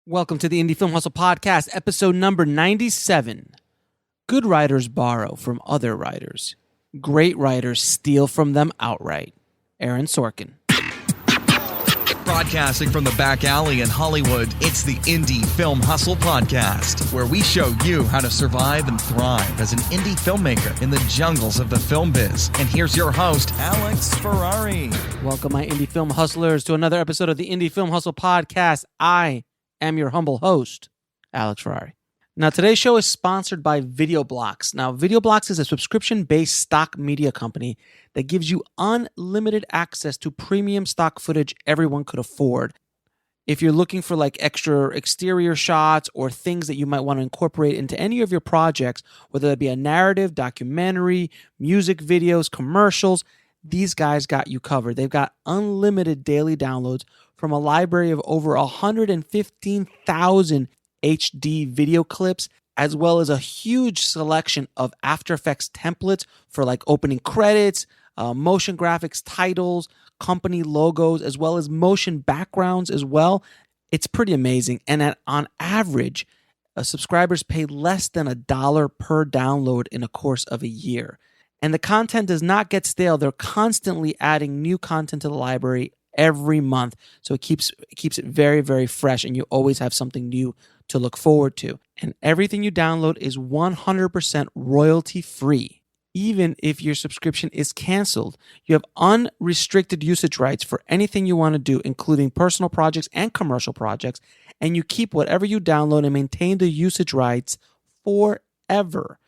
Welcome to the Indie Film Hustle Podcast, episode number 97. Good writers borrow from other writers. Great writers steal from them outright. Aaron Sorkin. Broadcasting from the back alley in Hollywood, it's the Indie Film Hustle Podcast, where we show you how to survive and thrive as an indie filmmaker in the jungles of the film biz. And here's your host, Alex Ferrari. Welcome, my indie film hustlers, to another episode of the Indie Film Hustle Podcast. I am your humble host, Alex Ferrari. Now, today's show is sponsored by Videoblocks. Now, Videoblocks is a subscription-based stock media company that gives you unlimited access to premium stock footage everyone could afford. If you're looking for like extra exterior shots or things that you might want to incorporate into any of your projects, whether that be a narrative, documentary, music videos, commercials, these guys got you covered. They've got unlimited daily downloads from a library of over 115,000 HD video clips, as well as a huge selection of After Effects templates for like opening credits, motion graphics, titles, company logos, as well as motion backgrounds as well. It's pretty amazing. And on average, subscribers pay less than $1 per download in a course of a year. And the content does not get stale. They're constantly adding new content to the library every month. So it keeps it very, very fresh, and you always have something new to look forward to. And everything you download is 100% royalty free. Even if your subscription is canceled, you have unrestricted usage rights for anything you want to do, including personal projects and commercial projects, and you keep whatever you download and maintain the usage rights forever.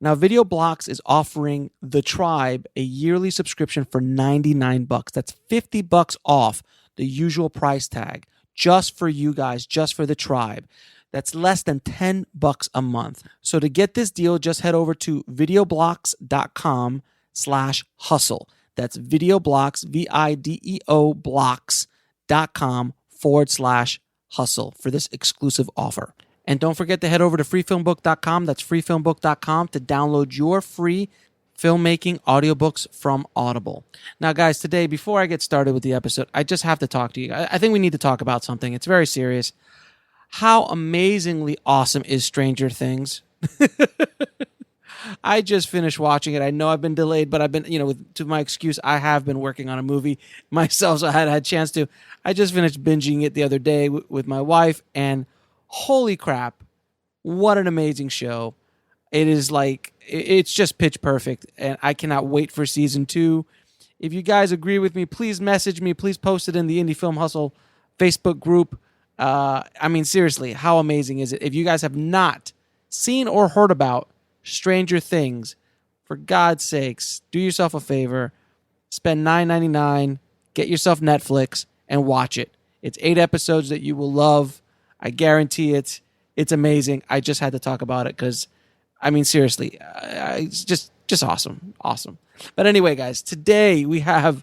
Now, Videoblocks is offering The Tribe a yearly subscription for $99. That's $50 off the usual price tag, just for you guys, just for The Tribe. That's less than $10 a month. So to get this deal, just head over to videoblocks.com/hustle. That's Videoblocks, VIDEO blocks.com/hustle for this exclusive offer. And don't forget to head over to freefilmbook.com. That's freefilmbook.com to download your free filmmaking audiobooks from Audible. Now, guys, today, before I get started with the episode, I just have to talk to you. I think we need to talk about something. It's very serious. How amazingly awesome is Stranger Things? I just finished watching it. I know I've been delayed, but I've been, to my excuse, I have been working on a movie myself, so I had a chance to. I just finished binging it the other day with my wife, and holy crap, what an amazing show. It is like, it's just pitch perfect, and I cannot wait for season 2. If you guys agree with me, please message me. Please post it in the Indie Film Hustle Facebook group. Seriously, how amazing is it? If you guys have not seen or heard about Stranger Things, for God's sakes, do yourself a favor. Spend $9.99, get yourself Netflix, and watch it. It's 8 episodes that you will love. I guarantee it. It's amazing. I just had to talk about it because, seriously, it's just awesome. Awesome. But anyway, guys, today we have,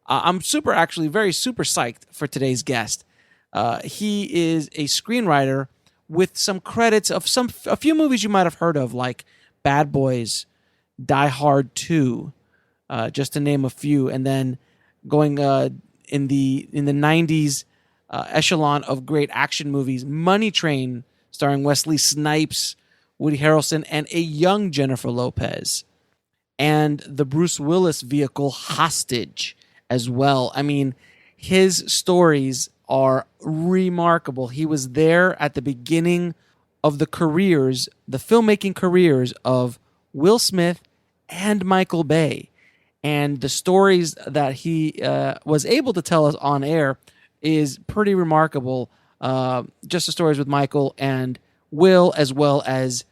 I'm very super psyched for today's guest. He is a screenwriter with some credits of a few movies you might have heard of, like Bad Boys, Die Hard 2, just to name a few. And then going in the 90s, echelon of great action movies, Money Train, starring Wesley Snipes, Woody Harrelson, and a young Jennifer Lopez, and the Bruce Willis vehicle Hostage as well. His stories are remarkable. He was there at the beginning of the filmmaking careers of Will Smith and Michael Bay, and the stories that he was able to tell us on air is pretty remarkable. Just the stories with Michael and Will, as well as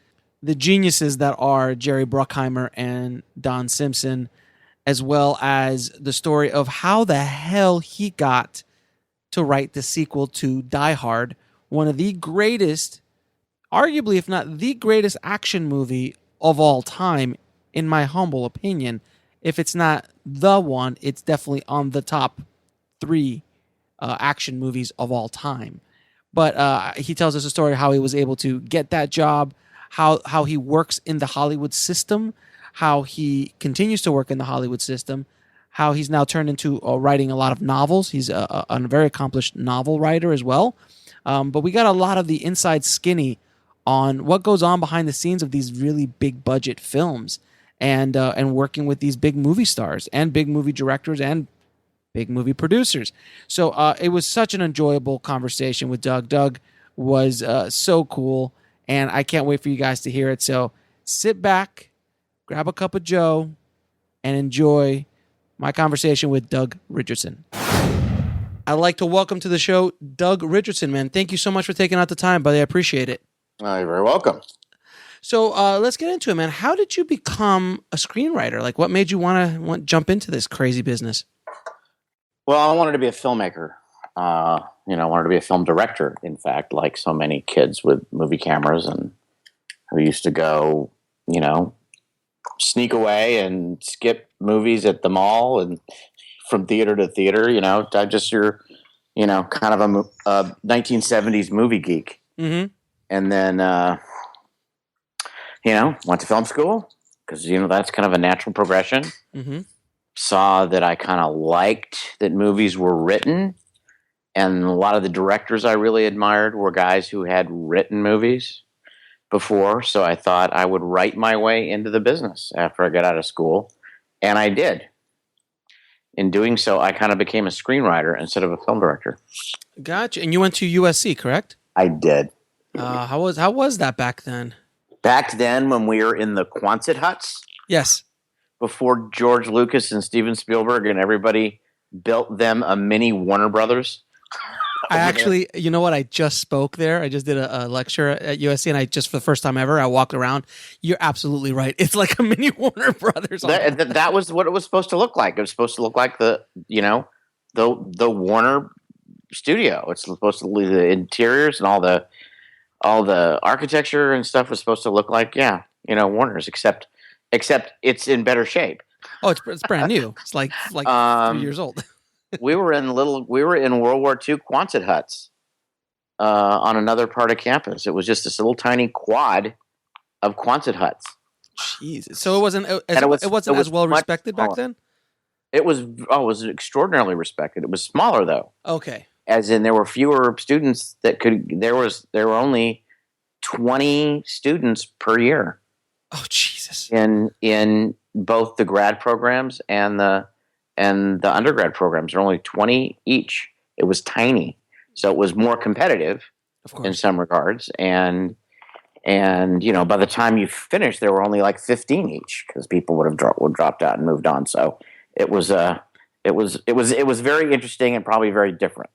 the geniuses that are Jerry Bruckheimer and Don Simpson, as well as the story of how the hell he got to write the sequel to Die Hard, one of the greatest, arguably if not the greatest action movie of all time, in my humble opinion. If it's not the one, it's definitely on the top 3 action movies of all time. But he tells us a story how he was able to get that job, how he works in the Hollywood system, how he continues to work in the Hollywood system, how he's now turned into writing a lot of novels. He's a very accomplished novel writer as well. But we got a lot of the inside skinny on what goes on behind the scenes of these really big budget films, and working with these big movie stars and big movie directors and big movie producers. So it was such an enjoyable conversation with Doug. Doug was so cool, and I can't wait for you guys to hear it. So sit back, grab a cup of Joe, and enjoy my conversation with Doug Richardson. I'd like to welcome to the show Doug Richardson, man. Thank you so much for taking out the time, buddy. I appreciate it. You're very welcome. So let's get into it, man. How did you become a screenwriter? Like, what made you want to jump into this crazy business? Well, I wanted to be a filmmaker. I wanted to be a film director, in fact, like so many kids with movie cameras and who used to go, sneak away and skip movies at the mall and from theater to theater, I'm just your, kind of a 1970s movie geek. Mm-hmm. And then, went to film school because, that's kind of a natural progression. Mm-hmm. Saw that I kind of liked that movies were written. And a lot of the directors I really admired were guys who had written movies before. So I thought I would write my way into the business after I got out of school. And I did. In doing so, I kind of became a screenwriter instead of a film director. Gotcha. And you went to USC, correct? I did. How was that back then? Back then, when we were in the Quonset huts, Yes. before George Lucas and Steven Spielberg and everybody built them a mini Warner Brothers. I actually, you know what? I just spoke there. I just did a lecture at USC, and I just, for the first time ever, I walked around. You're absolutely right. It's like a mini Warner Brothers. That was what it was supposed to look like. It was supposed to look like the Warner studio. It's supposed to be the interiors and all the architecture and stuff was supposed to look like, Warner's, except it's in better shape. Oh, it's brand new. It's like 3 years old. we were in World War II Quonset huts on another part of campus. It was just this little tiny quad of Quonset huts. Jesus. So it wasn't as well respected back then? It was extraordinarily respected. It was smaller though. Okay. As in there were fewer students there were only 20 students per year. Oh Jesus. In both the grad programs and the undergrad programs. There were only 20 each. It was tiny. So it was more competitive, of course, in some regards. And by the time you finished, there were only like 15 each because people would have dropped out and moved on. So it was very interesting and probably very different.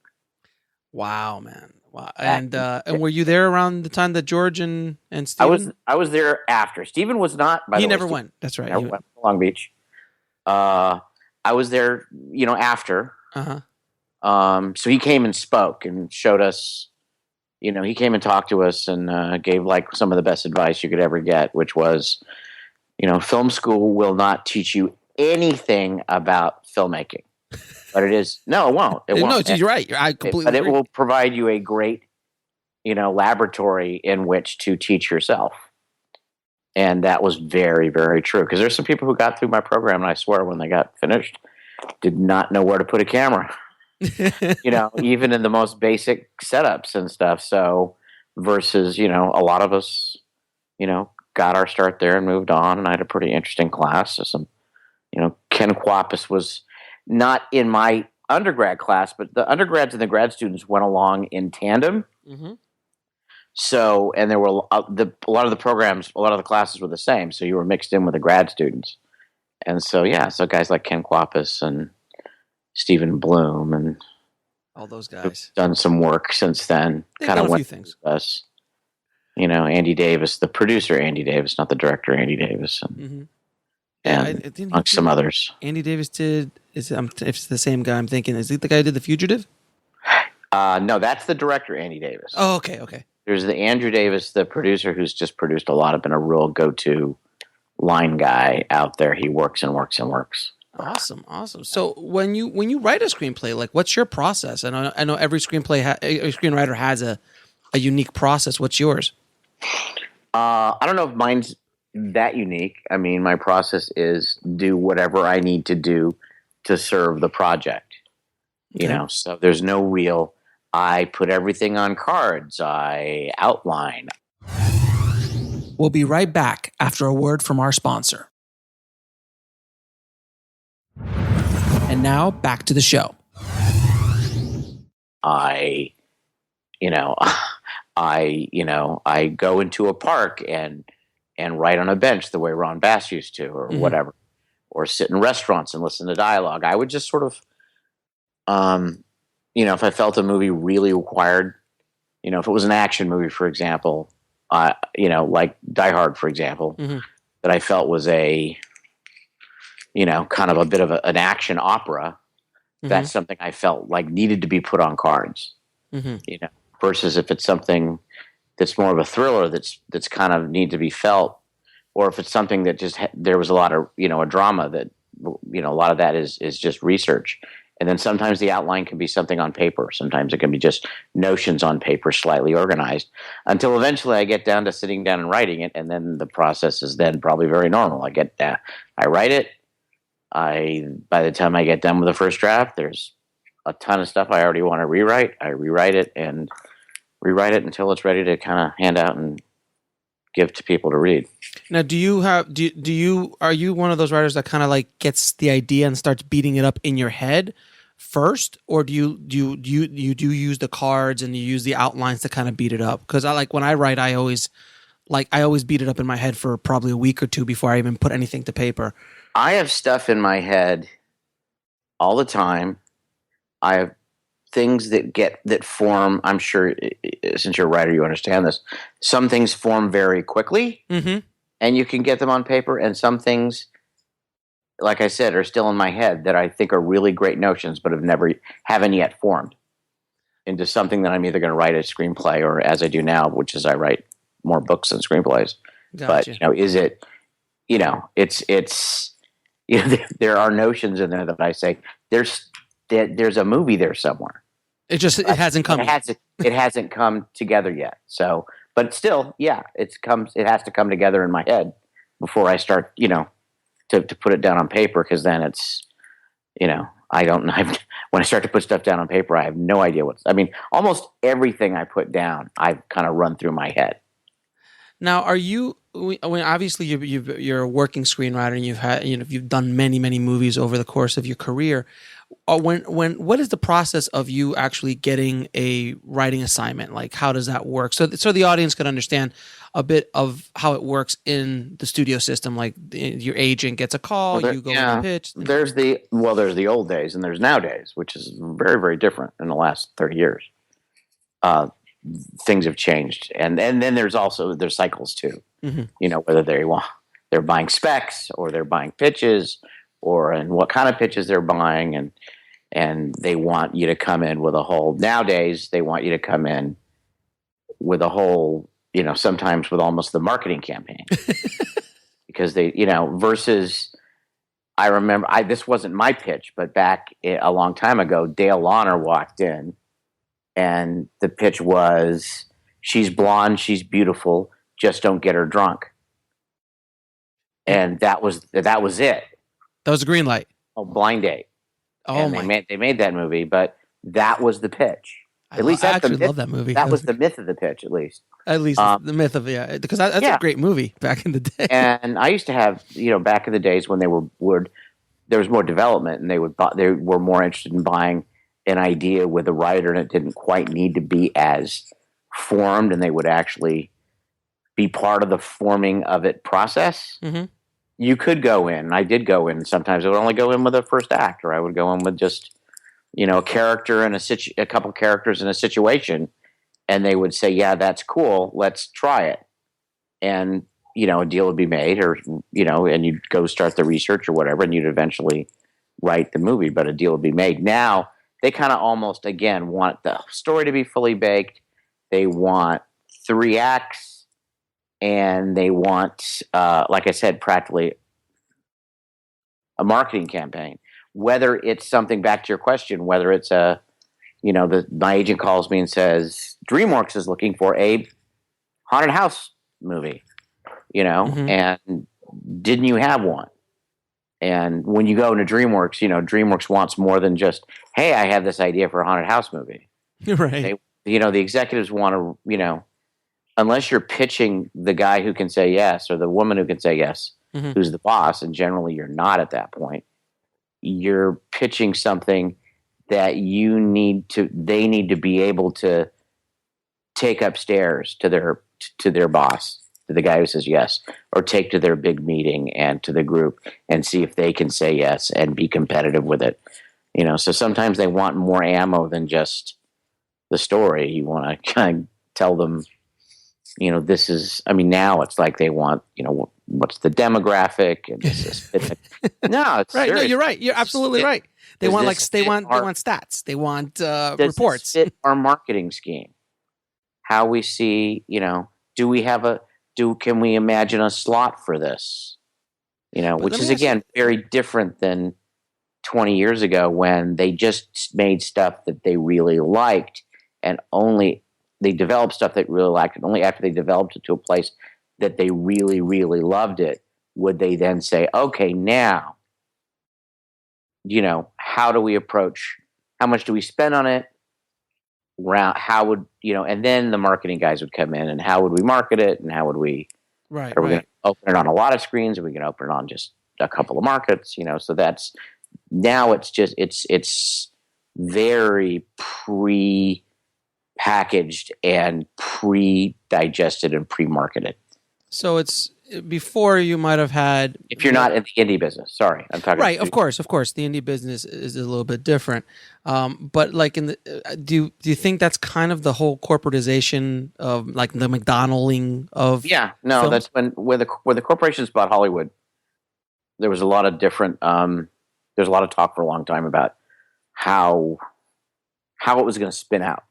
Wow, man. Wow. And were you there around the time that George and Steven? I was there after. Steven was not, by the way. He never went. That's right. He went to Long Beach. I was there, after. Uh-huh. So he came and spoke and showed us, he came and talked to us and gave like some of the best advice you could ever get, which was, film school will not teach you anything about filmmaking. But it won't. It won't. No, you're right. I completely But agree. it will provide you a great, laboratory in which to teach yourself. And that was very, very true. Because there's some people who got through my program, and I swear when they got finished, did not know where to put a camera. Even in the most basic setups and stuff. So versus, a lot of us, got our start there and moved on. And I had a pretty interesting class. So Ken Quapis was not in my undergrad class, but the undergrads and the grad students went along in tandem. Mm-hmm. So, and there were a lot of the classes were the same. So you were mixed in with the grad students. And so, so guys like Ken Quapis and Stephen Bloom and all those guys done some work since then. Kind of went with us. Andy Davis, the producer Andy Davis, not the director Andy Davis. And, mm-hmm. and amongst some others. Andy Davis did. If it's the same guy, I'm thinking, is he the guy who did The Fugitive? No, that's the director Andy Davis. Oh, okay. There's the Andrew Davis, the producer, who's just produced a lot, been a real go-to line guy out there. He works and works and works. Awesome. So when you write a screenplay, like, what's your process? I know every screenwriter has a unique process. What's yours? I don't know if mine's that unique. I mean, my process is do whatever I need to do to serve the project. So there's no real I put everything on cards. I outline. We'll be right back after a word from our sponsor. And now back to the show. I go into a park and write on a bench the way Ron Bass used to, or whatever, or sit in restaurants and listen to dialogue. I would just sort of, if I felt a movie really required, if it was an action movie, for example, like Die Hard, for example, that I felt was a, kind of a bit of an action opera. That's something I felt like needed to be put on cards, versus if it's something that's more of a thriller that's kind of need to be felt, or if it's something that just there was a lot of a drama that a lot of that is just research, and then sometimes the outline can be something on paper, sometimes it can be just notions on paper, slightly organized, until eventually I get down to sitting down and writing it, and then the process is then probably very normal. I write it. By the time I get done with the first draft, there's a ton of stuff I already want to rewrite. I rewrite it until it's ready to kind of hand out and give to people to read. Now, are you one of those writers that kind of like gets the idea and starts beating it up in your head first, or do you use the cards and you use the outlines to kind of beat it up? Because when I write, I always beat it up in my head for probably a week or two before I even put anything to paper. I have stuff in my head all the time. I have things that form. I'm sure, since you're a writer, you understand this. Some things form very quickly, and you can get them on paper. And some things, like I said, are still in my head that I think are really great notions, but haven't yet formed into something that I'm either going to write a screenplay, or as I do now, which is I write more books than screenplays. Gotcha. But is it? It's. There are notions in there that I say there's a movie there somewhere. It hasn't come. It hasn't come together yet. So, but still, it has to come together in my head before I start, to put it down on paper. Because then it's, I don't know. When I start to put stuff down on paper, I have no idea almost everything I put down, I've kind of run through my head. Now, are you? Obviously you're a working screenwriter, and you've done many movies over the course of your career. What is the process of you actually getting a writing assignment? Like, how does that work? So the audience can understand a bit of how it works in the studio system. Like, your agent gets a call, you go and pitch. There's the old days and there's nowadays, which is very, very different in the last 30 years. Things have changed, and then there's cycles too. Whether they're buying specs, or they're buying pitches, and what kind of pitches they're buying, and they want you to come in with a whole. Nowadays, they want you to come in with a whole. Sometimes with almost the marketing campaign, because they, versus. I remember this wasn't my pitch, but back a long time ago, Dale Launer walked in. And the pitch was, she's blonde, she's beautiful, just don't get her drunk. And that was it. That was a green light. Oh, Blind Date. Oh, and they made that movie, but that was the pitch. I actually love that movie. That was the myth of the pitch, at least. At least the myth of because that's a great movie back in the day. And I used to have, back in the days when there was more development, and they were more interested in buying an idea with a writer, and it didn't quite need to be as formed, and they would actually be part of the forming of it process. You could go in. I did go in. Sometimes I would only go in with a first act, or I would go in with just, a character and a couple characters in a situation, and they would say, "Yeah, that's cool. Let's try it." And a deal would be made, or and you'd go start the research or whatever, and you'd eventually write the movie, but a deal would be made. Now, they kind of almost, again, want the story to be fully baked. They want 3 acts, and they want, like I said, practically a marketing campaign. Whether it's something, back to your question, whether it's my agent calls me and says, DreamWorks is looking for a haunted house movie, and didn't you have one? And when you go into DreamWorks, DreamWorks wants more than just, hey, I have this idea for a haunted house movie. Right. The executives want to, unless you're pitching the guy who can say yes or the woman who can say yes, who's the boss, and generally you're not at that point. You're pitching something that they need to be able to take upstairs to their boss, to the guy who says yes, or take to their big meeting and to the group and see if they can say yes and be competitive with it. So sometimes they want more ammo than just the story. You want to kind of tell them, this is, now it's like they want, what's the demographic and this is, no, it's right. serious. No, you're right. You're absolutely right. They want they want stats. They want reports. Does this fit our marketing scheme? How we see, can we imagine a slot for this? Which is again very different than 20 years ago when they just made stuff that they really liked and only they developed stuff they really liked, and only after they developed it to a place that they really, really loved it would they then say, okay, now, how do we approach, how much do we spend on it? How would, and then the marketing guys would come in and how would we market it? And how would we, are we going to open it on a lot of screens? Are we going to open it on just a couple of markets? So that's, now it's just, it's very pre-packaged and pre-digested and pre-marketed. So it's before you might have had. If you're not in the indie business, sorry, I'm talking. Right, of course, the indie business is a little bit different. But like do you think that's kind of the whole corporatization of like the McDonalding of? Yeah, no, films? That's where the corporations bought Hollywood. There was a lot of different. There's a lot of talk for a long time about how it was going to spin out,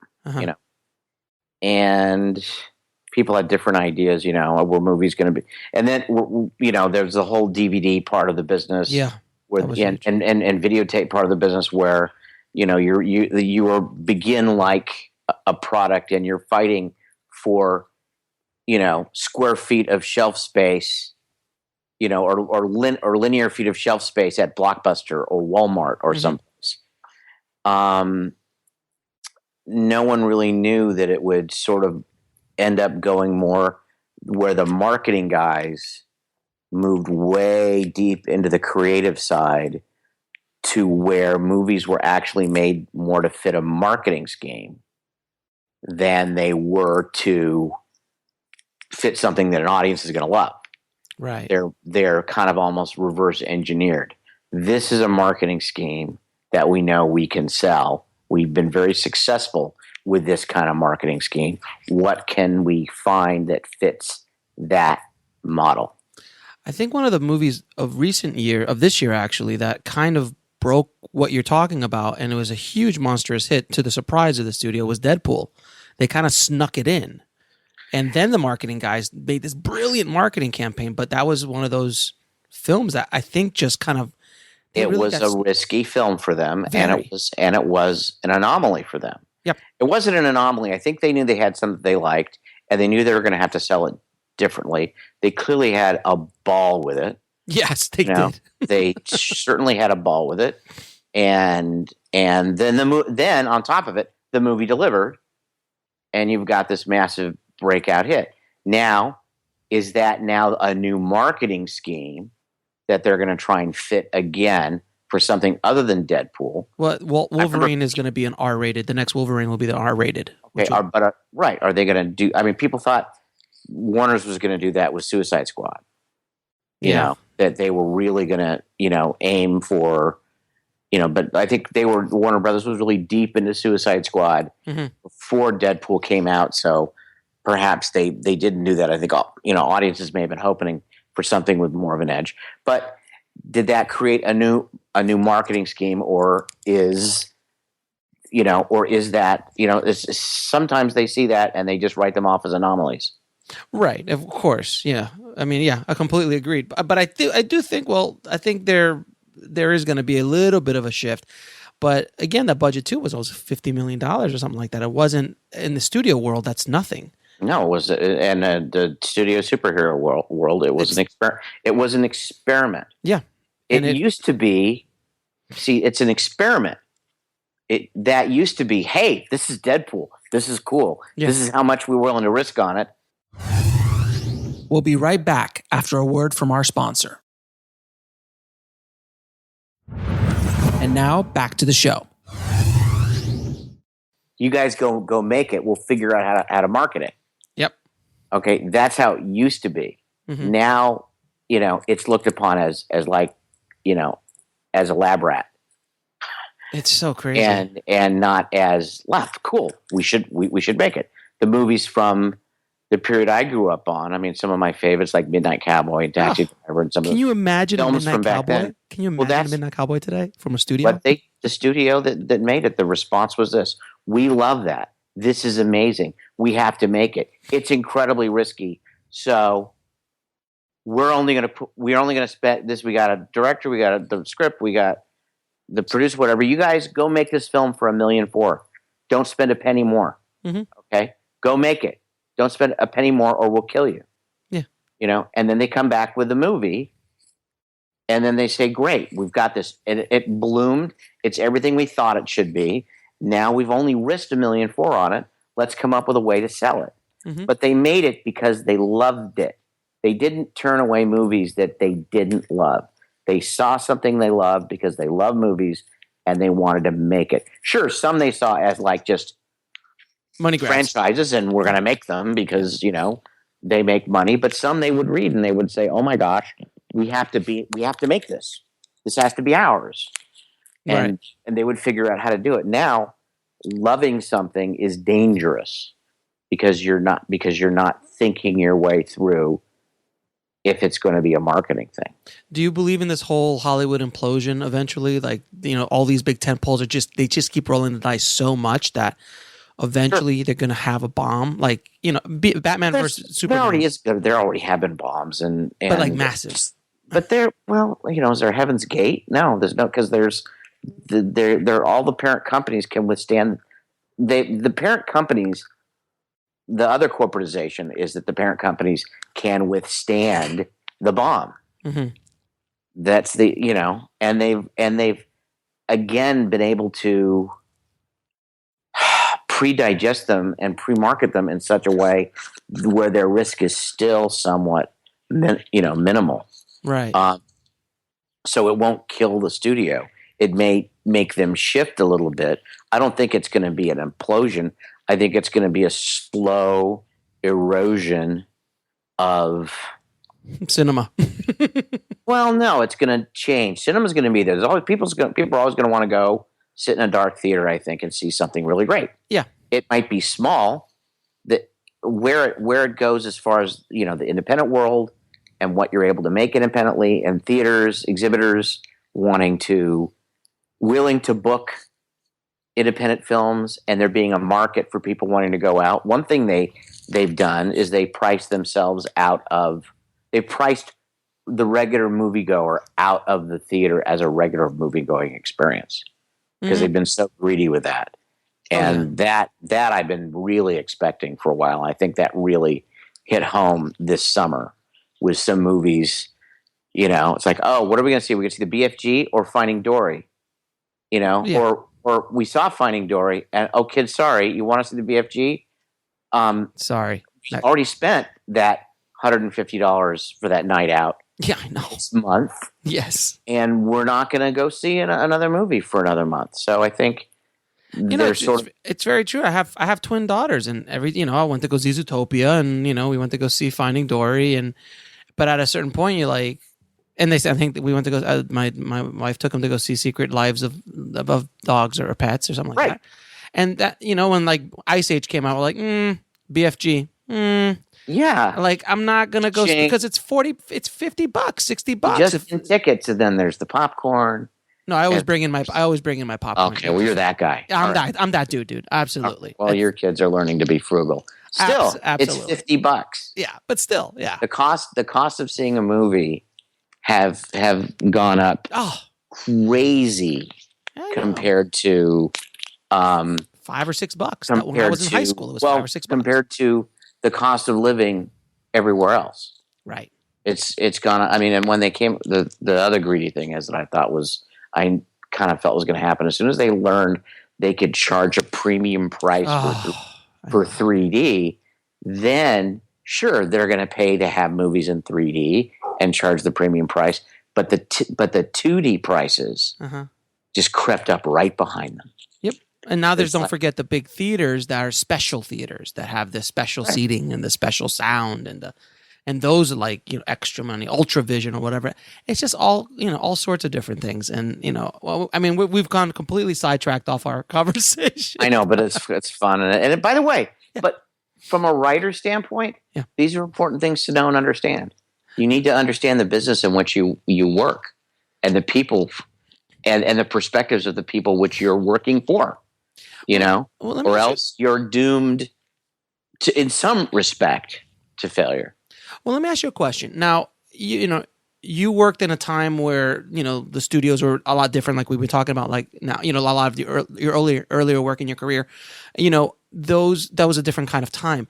and people had different ideas, where movies going to be, and then there's the whole DVD part of the business, where and videotape part of the business where you begin like a product and you're fighting for square feet of shelf space. Or linear feet of shelf space at Blockbuster or Walmart or someplace. No one really knew that it would sort of end up going more where the marketing guys moved way deep into the creative side to where movies were actually made more to fit a marketing scheme than they were to fit something that an audience is going to love. Right. They're kind of almost reverse engineered. This is a marketing scheme that we know we can sell. We've been very successful with this kind of marketing scheme. What can we find that fits that model? I think one of the movies of this year actually, that kind of broke what you're talking about, and it was a huge monstrous hit to the surprise of the studio, was Deadpool. They kind of snuck it in. And then the marketing guys made this brilliant marketing campaign, but that was one of those films that I think just kind of it really was a risky film for them, and it was an anomaly for them. Yep. It wasn't an anomaly. I think they knew they had something they liked, and they knew they were going to have to sell it differently. They clearly had a ball with it. Yes, they did. They certainly had a ball with it, and then then on top of it, the movie delivered, and you've got this massive breakout hit. Now, is that now a new marketing scheme that they're going to try and fit again for something other than Deadpool? Well, Wolverine is going to be an R-rated. The next Wolverine will be the R-rated. Okay, right. Are they going to do... I mean, people thought Warner's was going to do that with Suicide Squad. You know, that they were really going to, aim for... but I think Warner Brothers was really deep into Suicide Squad before Deadpool came out, so perhaps they didn't do that. I think audiences may have been hoping for something with more of an edge. But did that create a new marketing scheme, or is that sometimes they see that and they just write them off as anomalies. Right, of course, yeah. I mean, yeah, I completely agreed. But I do think. Well, I think there is going to be a little bit of a shift. But again, that budget too was almost $50 million or something like that. It wasn't in the studio world. That's nothing. No, it was, and the studio superhero world. It was It was an experiment. Yeah, it used to be. See, it's an experiment. that used to be, hey, this is Deadpool. This is cool. Yeah. This is how much we're willing to risk on it. We'll be right back after a word from our sponsor. And now back to the show. You guys go make it. We'll figure out how to market it. Yep. Okay, that's how it used to be. Mm-hmm. Now, it's looked upon as like, as a lab rat. It's so crazy. And not as cool. We should make it. The movies from the period I grew up on. I mean, some of my favorites like Midnight Cowboy and Taxi Driver and some of the Can you imagine a films Midnight from back Cowboy? then. Can you imagine a Midnight Cowboy today from a studio? But the studio that made it, the response was this: we love that. This is amazing. We have to make it. It's incredibly risky. So we're only going to spend this. We got a director, we got the script, we got the producer, whatever. You guys go make this film for $1.4 million. Don't spend a penny more. Mm-hmm. Okay, go make it. Don't spend a penny more, or we'll kill you. Yeah, And then they come back with the movie, and then they say, "Great, we've got this. It bloomed. It's everything we thought it should be. Now we've only risked $1.4 million on it. Let's come up with a way to sell it." Mm-hmm. But they made it because they loved it. They didn't turn away movies that they didn't love. They saw something they loved because they love movies, and they wanted to make it. Sure, some they saw as like just money grabs, franchises, and we're going to make them because they make money. But some they would read and they would say, "Oh my gosh, we have to make this. This has to be ours." And they would figure out how to do it. Now, loving something is dangerous because you're not thinking your way through if it's going to be a marketing thing. Do you believe in this whole Hollywood implosion eventually? Like, all these big tentpoles they just keep rolling the dice so much that eventually they're going to have a bomb. Like, Batman versus Superman. There already have been bombs but like massive. But is there Heaven's Gate? No, there's no, because there's all the parent companies can withstand. The parent companies, the other corporatization is that the parent companies can withstand the bomb. Mm-hmm. That's and they've again been able to pre-digest them and pre-market them in such a way where their risk is still somewhat minimal. Right. So it won't kill the studio. It may make them shift a little bit. I don't think it's going to be an implosion. I think it's going to be a slow erosion of cinema. Well, no, it's going to change. Cinema's going to be there. There's always people are always going to want to go sit in a dark theater, I think, and see something really great. Yeah, it might be small. That where it goes as far as the independent world and what you're able to make independently, and theaters, exhibitors willing to book independent films, and there being a market for people wanting to go out. One thing they've done is they priced themselves they priced the regular moviegoer out of the theater as a regular movie-going experience because they've been so greedy with that. And that I've been really expecting for a while. I think that really hit home this summer with some movies. It's like, oh, what are we going to see? We're going to see the BFG or Finding Dory, or we saw Finding Dory, and kids, sorry, you want to see the BFG? Sorry, already spent that $150 for that night out. Yeah, I know. This month, yes, and we're not going to go see another movie for another month. So I think it's very true. I have twin daughters, and I went to go see Zootopia, and we went to go see Finding Dory, but at a certain point, you're like. And I think that we went to go. My wife took them to go see Secret Lives of Dogs or Pets or something like that. And that when like Ice Age came out, we're like BFG. Yeah, like I'm not gonna go because it's $50, $60 just in tickets, and then there's the popcorn. No, I always bring in my popcorn. Okay, well you're that guy. I'm that dude. Absolutely. Well, your kids are learning to be frugal. Still, absolutely. It's $50. Yeah, but still, yeah. The cost of seeing a movie have gone up crazy compared to $5 or $6. When I was in high school, it was $5 or $6 compared to the cost of living everywhere else. Right. It's gone. I mean, and when they came, the other greedy thing is that I kind of felt was going to happen as soon as they learned they could charge a premium price for 3D, then sure, they're going to pay to have movies in 3D and charge the premium price. But the 2D prices just crept up right behind them. Yep. And now don't forget the big theaters that are special theaters that have the special seating and the special sound and those are like, extra money, Ultravision or whatever. It's just all sorts of different things. And, we've gone completely sidetracked off our conversation. I know, but it's fun. And by the way, but from a writer standpoint, these are important things to know and understand. You need to understand the business in which you work and the people and the perspectives of the people which you're working for, or else you're doomed to, in some respect, to failure. Well, let me ask you a question. Now, you worked in a time where, the studios were a lot different, like we've been talking about, like now, a lot of your earlier work in your career, that was a different kind of time.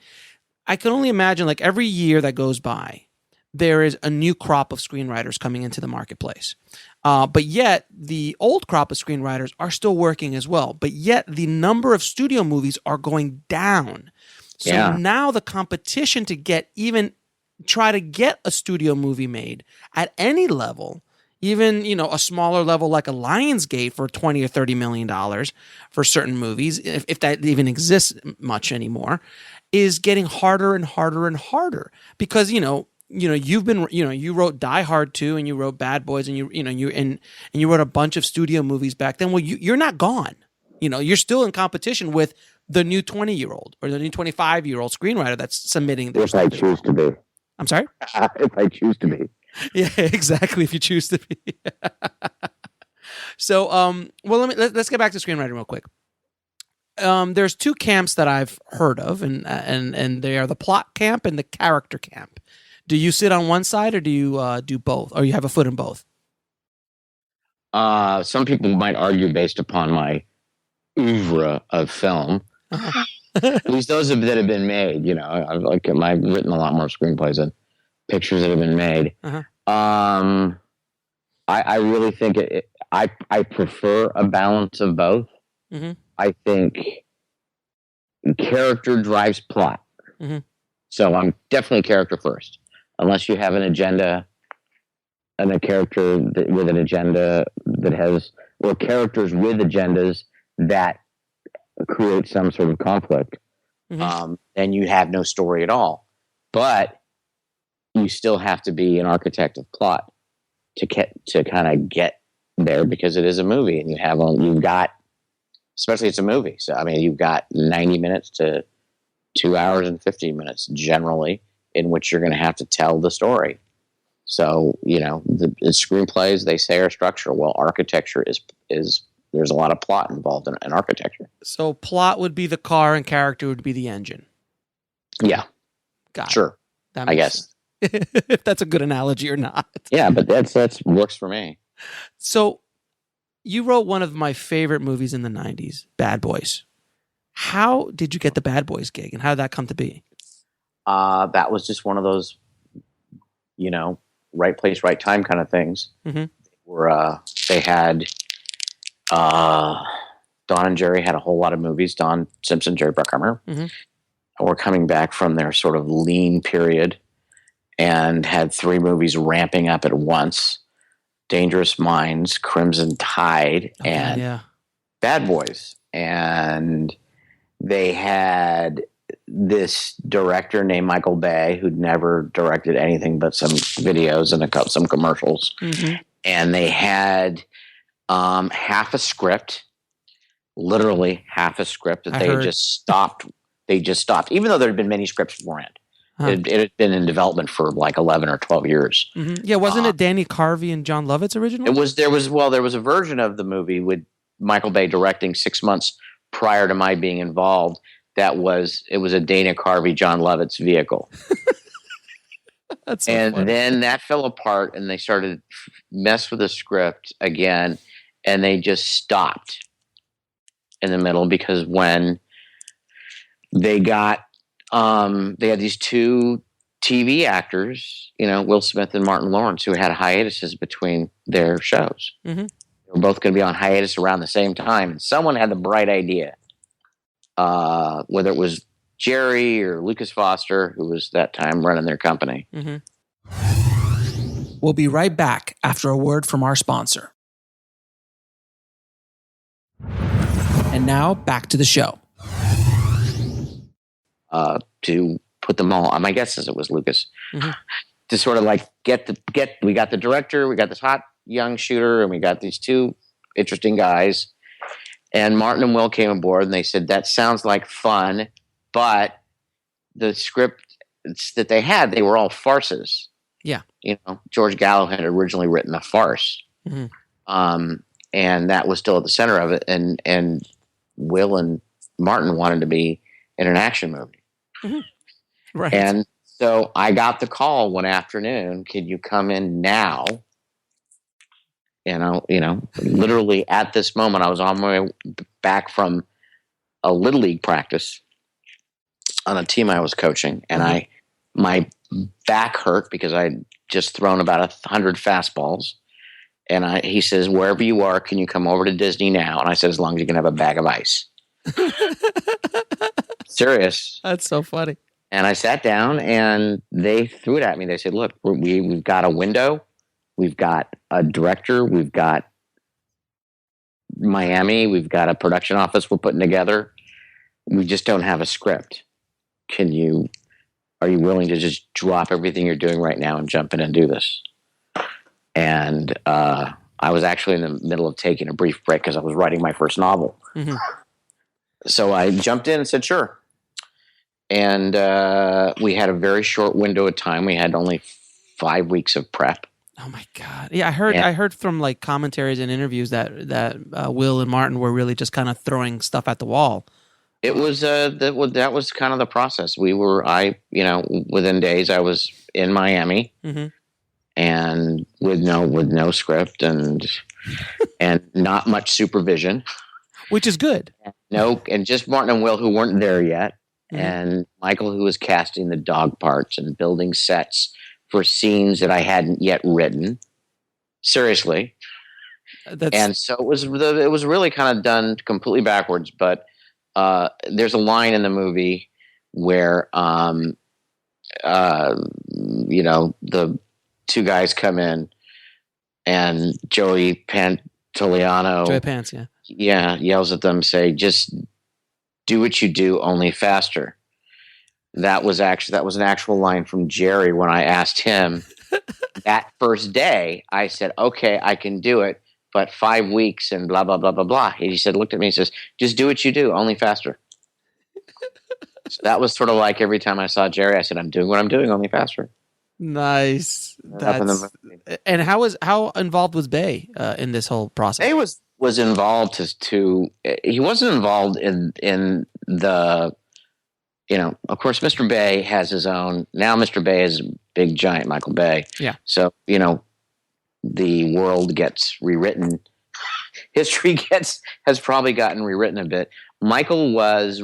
I can only imagine, like, every year that goes by, there is a new crop of screenwriters coming into the marketplace. But yet the old crop of screenwriters are still working as well. But yet the number of studio movies are going down. So now the competition to try to get a studio movie made at any level, even, a smaller level like a Lionsgate for $20 or $30 million for certain movies, if that even exists much anymore, is getting harder and harder and harder because, you've been, you wrote Die Hard 2 and you wrote Bad Boys and you wrote a bunch of studio movies back then. Well, you're not gone. You're still in competition with the new 20-year-old or the new 25-year-old screenwriter that's submitting their stuff. If I choose to be. I'm sorry? If I choose to be. Yeah, exactly. If you choose to be. So, well, let's get back to screenwriting real quick. There's two camps that I've heard of, and they are the plot camp and the character camp. Do you sit on one side, or do you do both, or you have a foot in both? Some people might argue based upon my oeuvre of film, at least those that have been made. I've written a lot more screenplays than pictures that have been made. I really think I prefer a balance of both. I think character drives plot. So I'm definitely character first. Unless you have an agenda and a character with an agenda or characters with agendas that create some sort of conflict, then you have no story at all. But you still have to be an architect of plot to kind of get there because it is a movie and you've got, especially it's a movie. So, you've got 90 minutes to 2 hours and 15 minutes generally in which you're going to have to tell the story. So, the screenplays, they say, are structural. Well, architecture is there's a lot of plot involved in architecture. So plot would be the car and character would be the engine. Yeah. Got sure. That I guess. If that's a good analogy or not. Yeah, but that's works for me. So you wrote one of my favorite movies in the 90s, Bad Boys. How did you get the Bad Boys gig, and how did that come to be? That was just one of those, right place, right time kind of things. Where they had Don and Jerry had a whole lot of movies. Don Simpson, Jerry Bruckheimer, were coming back from their sort of lean period and had 3 movies ramping up at once: Dangerous Minds, Crimson Tide, and Bad Boys. And they had this director named Michael Bay, who'd never directed anything but some videos and some commercials. And they had half a script, literally half a script that they just stopped. They just stopped, even though there had been many scripts beforehand. It had been in development for like 11 or 12 years. Yeah, wasn't it Danny Carvey and John Lovitz originally? There was a version of the movie with Michael Bay directing 6 months prior to my being involved. It was a Dana Carvey, John Lovitz vehicle. That's so and funny. Then that fell apart and they started mess with the script again, and they just stopped in the middle because when they got they had these 2 TV actors, Will Smith and Martin Lawrence, who had hiatuses between their shows. They were both going to be on hiatus around the same time. And someone had the bright idea, whether it was Jerry or Lucas Foster, who was that time running their company. Mm-hmm. We'll be right back after a word from our sponsor. And now back to the show. To put them all, my guess is it was Lucas, mm-hmm. to sort of like we got the director, we got this hot young shooter, and we got these two interesting guys. And Martin and Will came aboard, and they said, that sounds like fun, but the script that they had, they were all farces. Yeah. George Gallo had originally written a farce. Mm-hmm. And that was still at the center of it. And Will and Martin wanted to be in an action movie. Mm-hmm. Right. And so I got the call one afternoon, can you come in now? Literally at this moment, I was on my way back from a Little League practice on a team I was coaching. And mm-hmm. my back hurt because I'd just thrown about 100 fastballs. And he says, wherever you are, can you come over to Disney now? And I said, as long as you can have a bag of ice. Serious. That's so funny. And I sat down and they threw it at me. They said, look, we've got a window. We've got a director. We've got Miami. We've got a production office we're putting together. We just don't have a script. Are you willing to just drop everything you're doing right now and jump in and do this? And I was actually in the middle of taking a brief break because I was writing my first novel. Mm-hmm. So I jumped in and said, sure. And we had a very short window of time. We had only 5 weeks of prep. Oh my God! Yeah, I heard from like commentaries and interviews that Will and Martin were really just kind of throwing stuff at the wall. It was that was kind of the process. Within days I was in Miami, mm-hmm. and with no script and not much supervision, which is good. And just Martin and Will who weren't there yet, mm-hmm. and Michael who was casting the dog parts and building sets for scenes that I hadn't yet written. Seriously. And so it was really kind of done completely backwards, but there's a line in the movie where the two guys come in and Joey Pants, yells at them, say, just do what you do, only faster. That was an actual line from Jerry when I asked him that first day. I said, okay, I can do it, but 5 weeks and blah, blah, blah, blah, blah. He said, looked at me and says, just do what you do, only faster. So that was sort of like every time I saw Jerry, I said, I'm doing what I'm doing, only faster. Nice. And how involved was Bay in this whole process? Bay was involved he wasn't involved in the, of course, Mr. Bay has his own. Now Mr. Bay is a big giant Michael Bay. Yeah. So, the world gets rewritten. History has probably gotten rewritten a bit. Michael was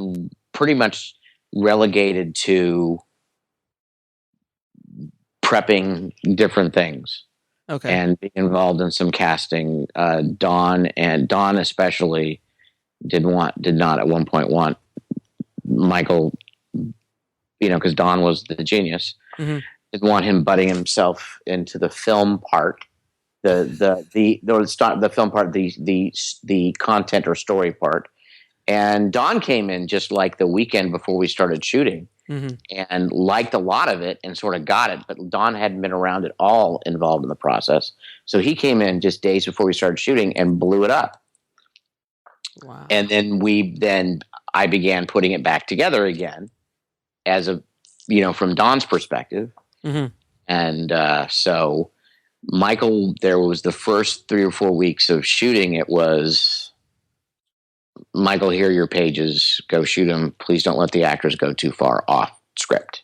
pretty much relegated to prepping different things. Okay. And being involved in some casting. Don especially did not at one point want Michael, because Don was the genius, mm-hmm. didn't want him butting himself into the film part, the film part, the content or story part. And Don came in just like the weekend before we started shooting, mm-hmm. and liked a lot of it and sort of got it. But Don hadn't been around at all involved in the process. So he came in just days before we started shooting and blew it up. Wow. And then I began putting it back together again as from Don's perspective. Mm-hmm. And so Michael, there was the first 3 or 4 weeks of shooting. It was, Michael, here are your pages. Go shoot them. Please don't let the actors go too far off script.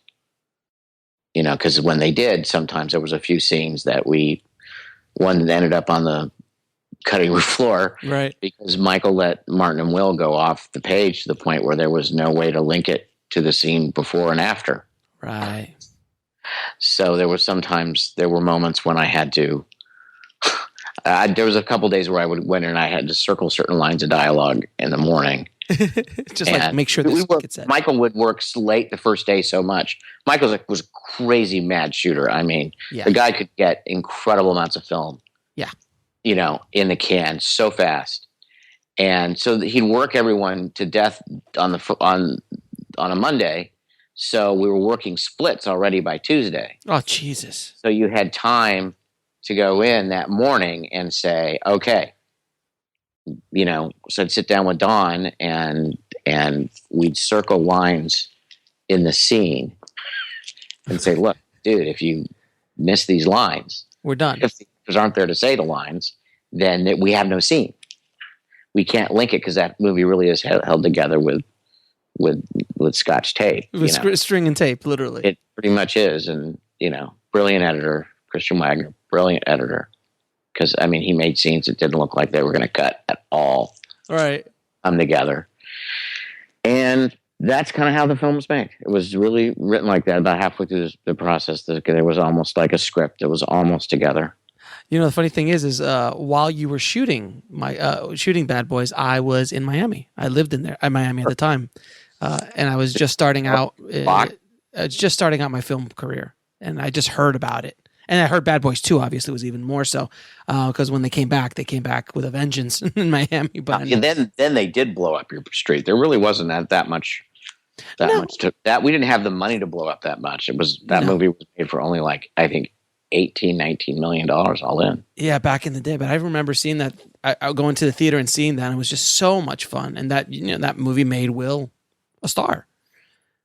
Because when they did, sometimes there was a few scenes that one ended up on the cutting room floor, right? Because Michael let Martin and Will go off the page to the point where there was no way to link it to the scene before and after. Right. So there were moments when I had to There was a couple days where I would went and I had to circle certain lines of dialogue in the morning. Just like make sure this gets said. Michael would work late the first day so much. Michael was a crazy mad shooter. I mean, the guy could get incredible amounts of film. Yeah. In the can so fast. And so he'd work everyone to death on a Monday. So we were working splits already by Tuesday. Oh, Jesus. So you had time to go in that morning and say, okay, so I'd sit down with Don and we'd circle lines in the scene and say, look, dude, if you miss these lines, we're done. If the actors aren't there to say the lines, then we have no scene. We can't link it because that movie really is held together with Scotch tape. With string and tape, literally. It pretty much is. And, brilliant editor, Christian Wagner, brilliant editor. Because, I mean, he made scenes that didn't look like they were going to cut at all. Right. Come together. And that's kind of how the film was made. It was really written like that. About halfway through the process, there was almost like a script. It was almost together. The funny thing is while you were shooting shooting Bad Boys, I was in Miami. I lived in Miami at the time. And I was just starting out. Just starting out my film career. And I just heard about it. And I heard Bad Boys 2 obviously was even more so because when they came back with a vengeance in Miami. But and then they did blow up your street. There really wasn't that much. Much that we didn't have the money to blow up that much. It was movie was made for only like I think $18-19 million all in. Yeah, back in the day. But I remember seeing that. I going to the theater and seeing that. And it was just so much fun. And that that movie made Will a star.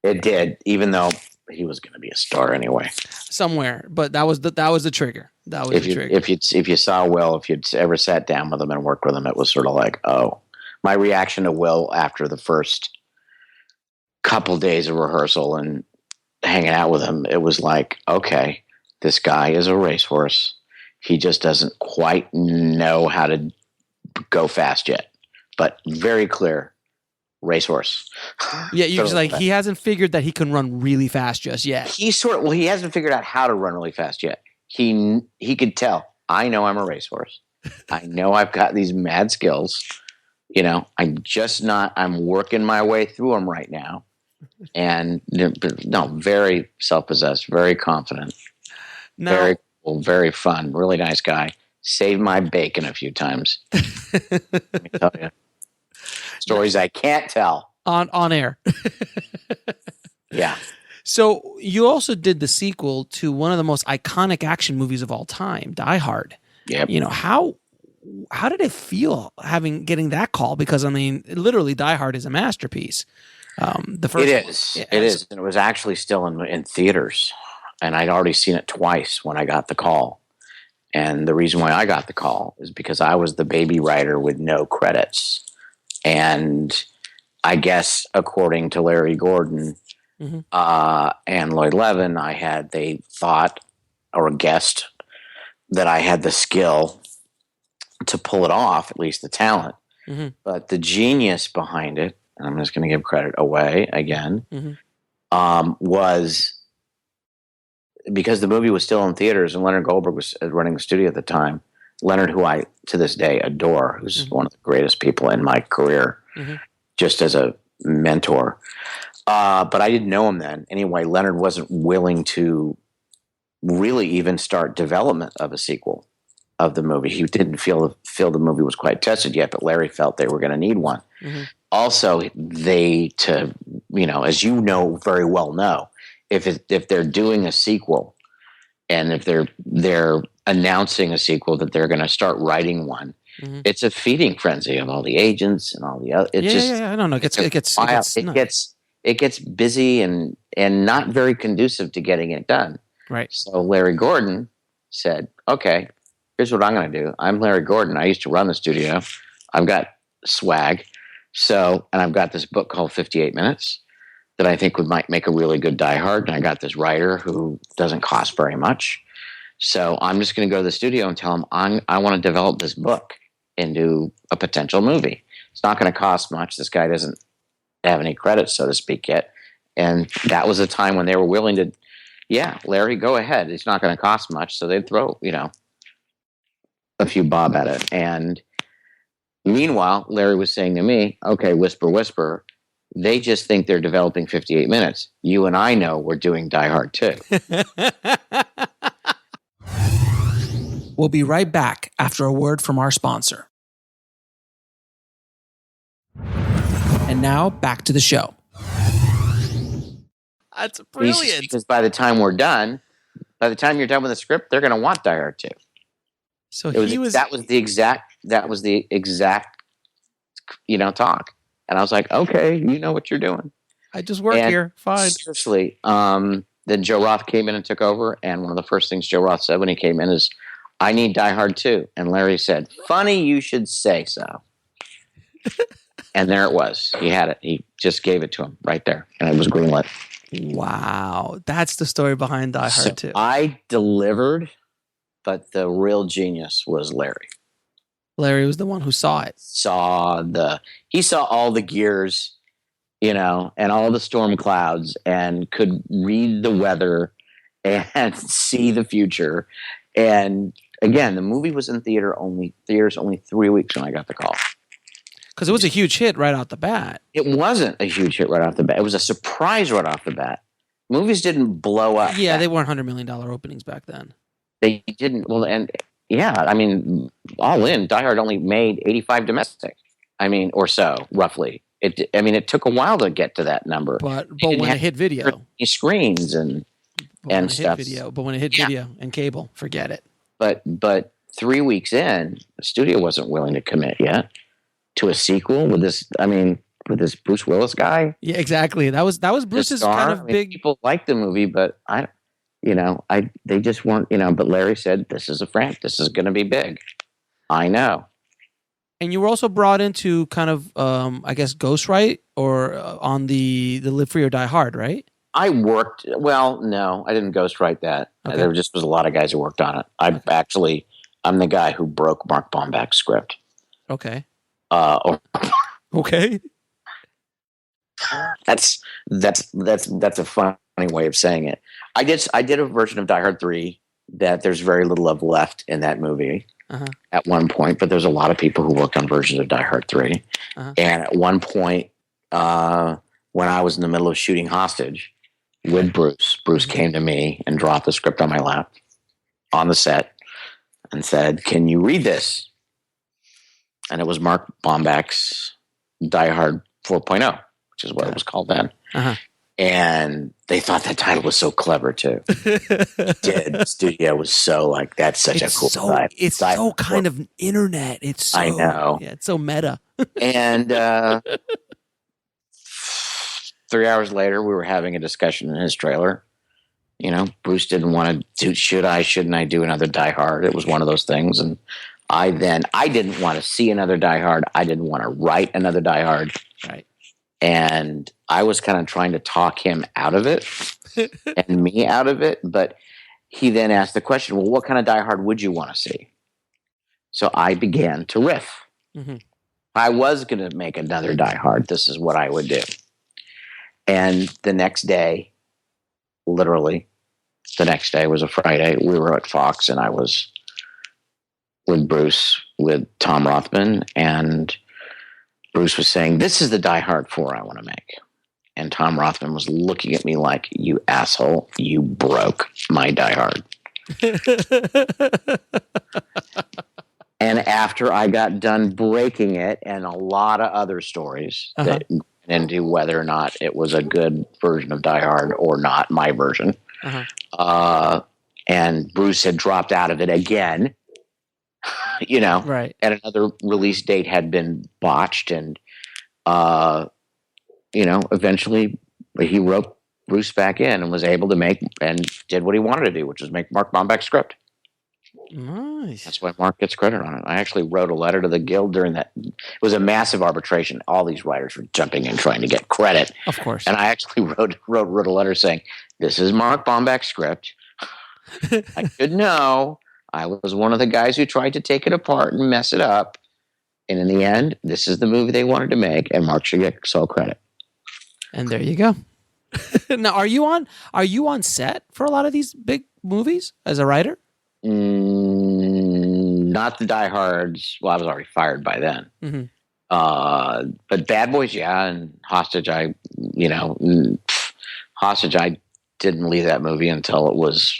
It did, even though he was going to be a star anyway. Somewhere, but that was the trigger. That was the trigger. If you saw Will, if you'd ever sat down with him and worked with him, it was sort of like, oh. My reaction to Will after the first couple days of rehearsal and hanging out with him, it was like, okay, this guy is a racehorse. He just doesn't quite know how to go fast yet, but very clear. Racehorse. Yeah, you're just like, he hasn't figured that he can run really fast just yet. He hasn't figured out how to run really fast yet. He could tell, I know I'm a racehorse. I know I've got these mad skills. I'm working my way through them right now. And very self-possessed, very confident, very cool, very fun, really nice guy. Saved my bacon a few times. Let me tell you. Stories I can't tell on air. Yeah. So you also did the sequel to one of the most iconic action movies of all time, Die Hard. Yep. How did it feel getting that call? Because I mean, literally, Die Hard is a masterpiece. The first it is, and it was actually still in theaters, and I'd already seen it twice when I got the call. And the reason why I got the call is because I was the baby writer with no credits. And I guess, according to Larry Gordon and Lloyd Levin, they thought or guessed that I had the skill to pull it off, at least the talent. Mm-hmm. But the genius behind it, and I'm just going to give credit away again, was because the movie was still in theaters and Leonard Goldberg was running the studio at the time. Leonard, who I, to this day, adore, who's one of the greatest people in my career, just as a mentor. But I didn't know him then. Anyway, Leonard wasn't willing to really even start development of a sequel of the movie. He didn't feel the movie was quite tested yet, but Larry felt they were going to need one. Also, as you know very well know, if they're doing a sequel and if they're announcing a sequel that they're going to start writing one, it's a feeding frenzy of all the agents and all the other. I don't know. It gets busy and not very conducive to getting it done. Right. So Larry Gordon said, "Okay, here's what I'm going to do. I'm Larry Gordon. I used to run the studio. I've got swag. And I've got this book called 58 Minutes that I think might make a really good Die Hard. And I got this writer who doesn't cost very much. So I'm just going to go to the studio and tell him I want to develop this book into a potential movie. It's not going to cost much. This guy doesn't have any credits, so to speak, yet. And that was a time when they were willing to, yeah, Larry, go ahead. It's not going to cost much. So they'd throw, a few bob at it. And meanwhile, Larry was saying to me, okay, whisper, whisper. They just think they're developing 58 minutes. You and I know we're doing Die Hard too. We'll be right back after a word from our sponsor. And now back to the show. That's brilliant. Because by the time you're done with the script, they're going to want Die Hard 2. So that was the exact, talk. And I was like, okay, you know what you're doing. I just work here. Fine. Seriously. Then Joe Roth came in and took over. And one of the first things Joe Roth said when he came in is, I need Die Hard 2. And Larry said, funny you should say so. And there it was. He had it. He just gave it to him right there. And it was greenlit. Wow. That's the story behind Die Hard 2. I delivered, but the real genius was Larry. Larry was the one who saw it. He saw all the gears, and all the storm clouds, and could read the weather and see the future. And again, the movie was in theaters only 3 weeks when I got the call. Because it was a huge hit right out the bat. It wasn't a huge hit right off the bat. It was a surprise right off the bat. Movies didn't blow up. Yeah, they weren't $100 million openings back then. They didn't. Well, and yeah, I mean, all in, Die Hard only made 85 domestic. I mean, or so, roughly. It took a while to get to that number. But when it hit video. Screens and stuff. But when it hit video and cable, forget it. But 3 weeks in, the studio wasn't willing to commit yet to a sequel with this Bruce Willis guy. Yeah, exactly. That was Bruce's kind of big. People liked the movie, but they just weren't. But Larry said, "This is this is going to be big." I know. And you were also brought into kind of, I guess, ghostwrite or on the Live Free or Die Hard, right? I worked. Well, no, I didn't ghostwrite that. Okay. There just was a lot of guys who worked on it. I'm the guy who broke Mark Bomback's script. Okay. Okay. That's a funny way of saying it. I did a version of Die Hard 3 that there's very little of left in that movie at one point, but there's a lot of people who worked on versions of Die Hard 3. And at one point, when I was in the middle of shooting Hostage with Bruce came to me and dropped the script on my lap on the set and said, "Can you read this?" And it was Mark Bomback's Die Hard 4.0, which is what it was called then. And they thought that title was so clever too. The studio was so like, that's such a cool title. It's so kind of internet. It's so, I know. Yeah, it's so meta. And 3 hours later, we were having a discussion in his trailer. Bruce didn't want to do, shouldn't I do another Die Hard? It was one of those things. And I didn't want to see another Die Hard. I didn't want to write another Die Hard. Right. And I was kind of trying to talk him out of it and me out of it. But he then asked the question, well, what kind of Die Hard would you want to see? So I began to riff. If I was going to make another Die Hard, this is what I would do. And the next day, literally, the next day was a Friday. We were at Fox and I was with Bruce, with Tom Rothman, and Bruce was saying, this is the Die Hard 4 I want to make. And Tom Rothman was looking at me like, you asshole, you broke my Die Hard. And after I got done breaking it and a lot of other stories that went into whether or not it was a good version of Die Hard or not, my version, and Bruce had dropped out of it again, right. And another release date had been botched. And, eventually he wrote Bruce back in and was able to make and did what he wanted to do, which was make Mark Bomback's script. Nice. That's why Mark gets credit on it. I actually wrote a letter to the Guild during that. It was a massive arbitration. All these writers were jumping in trying to get credit. Of course. And I actually wrote a letter saying, this is Mark Bomback's script. I should know. I was one of the guys who tried to take it apart and mess it up. And in the end, this is the movie they wanted to make, and Mark should get sole credit. And there you go. Now, are you on set for a lot of these big movies as a writer? No. not the diehards. Well, I was already fired by then. Mm-hmm. But Bad Boys, yeah, and Hostage, Hostage, I didn't leave that movie until it was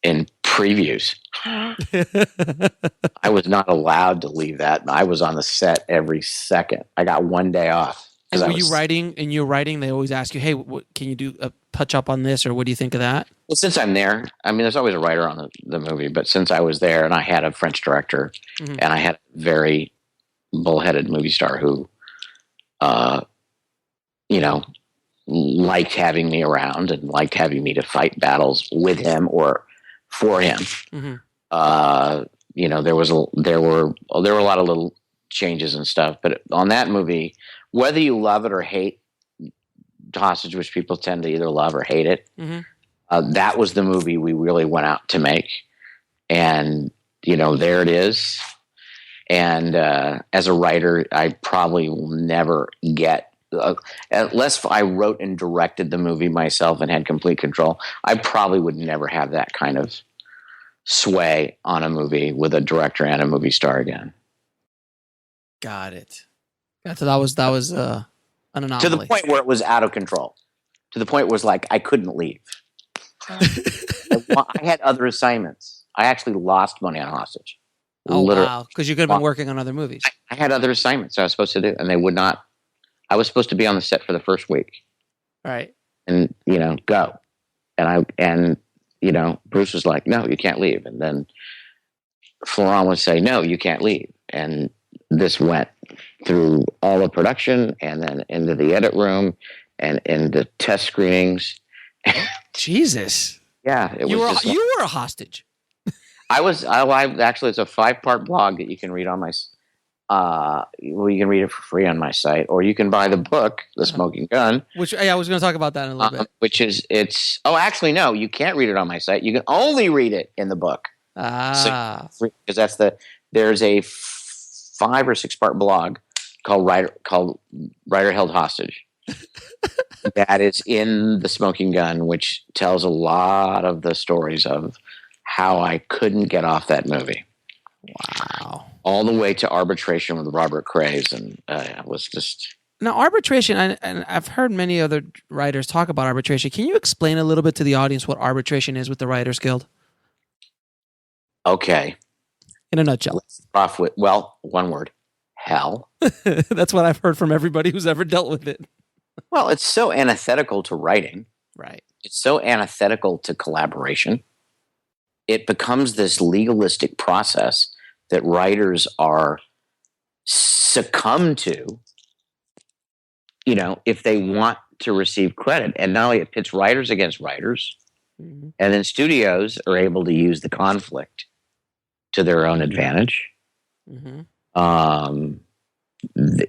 in previews. I was not allowed to leave that. I was on the set every second. I got one day off. And were you writing? And you're writing. They always ask you, "Hey, can you do a touch up on this, or what do you think of that?" Well, since I'm there, I mean, there's always a writer on the movie, but since I was there, and I had a French director, Mm-hmm. and I had a very bullheaded movie star who, liked having me around and liked having me to fight battles with him or for him. Mm-hmm. There were a lot of little changes and stuff, but on that movie, whether you love it or hate Hostage, which people tend to either love or hate it, Mm-hmm. that was the movie we really went out to make. And, there it is. And as a writer, I probably will never get, unless I wrote and directed the movie myself and had complete control, I probably would never have that kind of sway on a movie with a director and a movie star again. Got it. So that was an anomaly. To the point where it was out of control. To the point where it was like I couldn't leave. I had other assignments. I actually lost money on Hostage. Oh, wow. Because you could have been working on other movies. I had other assignments I was supposed to do, and they would not. I was supposed to be on the set for the first week. Right. And, go. And Bruce was like, no, you can't leave. And then Florent would say, no, you can't leave. And this went through all of production and then into the edit room and into test screenings. Jesus. Yeah. You were a hostage. I actually, it's a 5-part blog that you can read on my, you can read it for free on my site, or you can buy the book, The Smoking Gun. Which, I was going to talk about that in a little bit. Which is, actually, no, you can't read it on my site. You can only read it in the book. Because there's a 5 or 6-part blog called Writer Held Hostage. That is in The Smoking Gun, which tells a lot of the stories of how I couldn't get off that movie. Wow. All the way to arbitration with Robert Craze, and it was just... Now, arbitration, and I've heard many other writers talk about arbitration. Can you explain a little bit to the audience what arbitration is with the Writers Guild? Okay. In a nutshell. Let's start off with, one word, hell. That's what I've heard from everybody who's ever dealt with it. Well, it's so antithetical to writing. Right. It's so antithetical to collaboration. It becomes this legalistic process that writers are succumb to, if they want to receive credit. And not only it pits writers against writers, Mm-hmm. and then studios are able to use the conflict to their own advantage. Mm-hmm.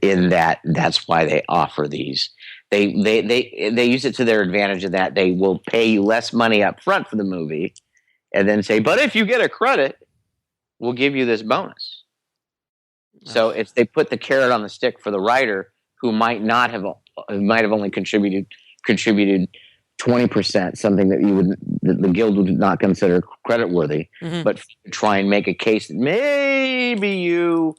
In that's why they offer these. They use it to their advantage in that they will pay you less money up front for the movie and then say, but if you get a credit, we'll give you this bonus. So they put the carrot on the stick for the writer who might have only contributed 20%, something that the guild would not consider credit worthy, Mm-hmm. but try and make a case that maybe you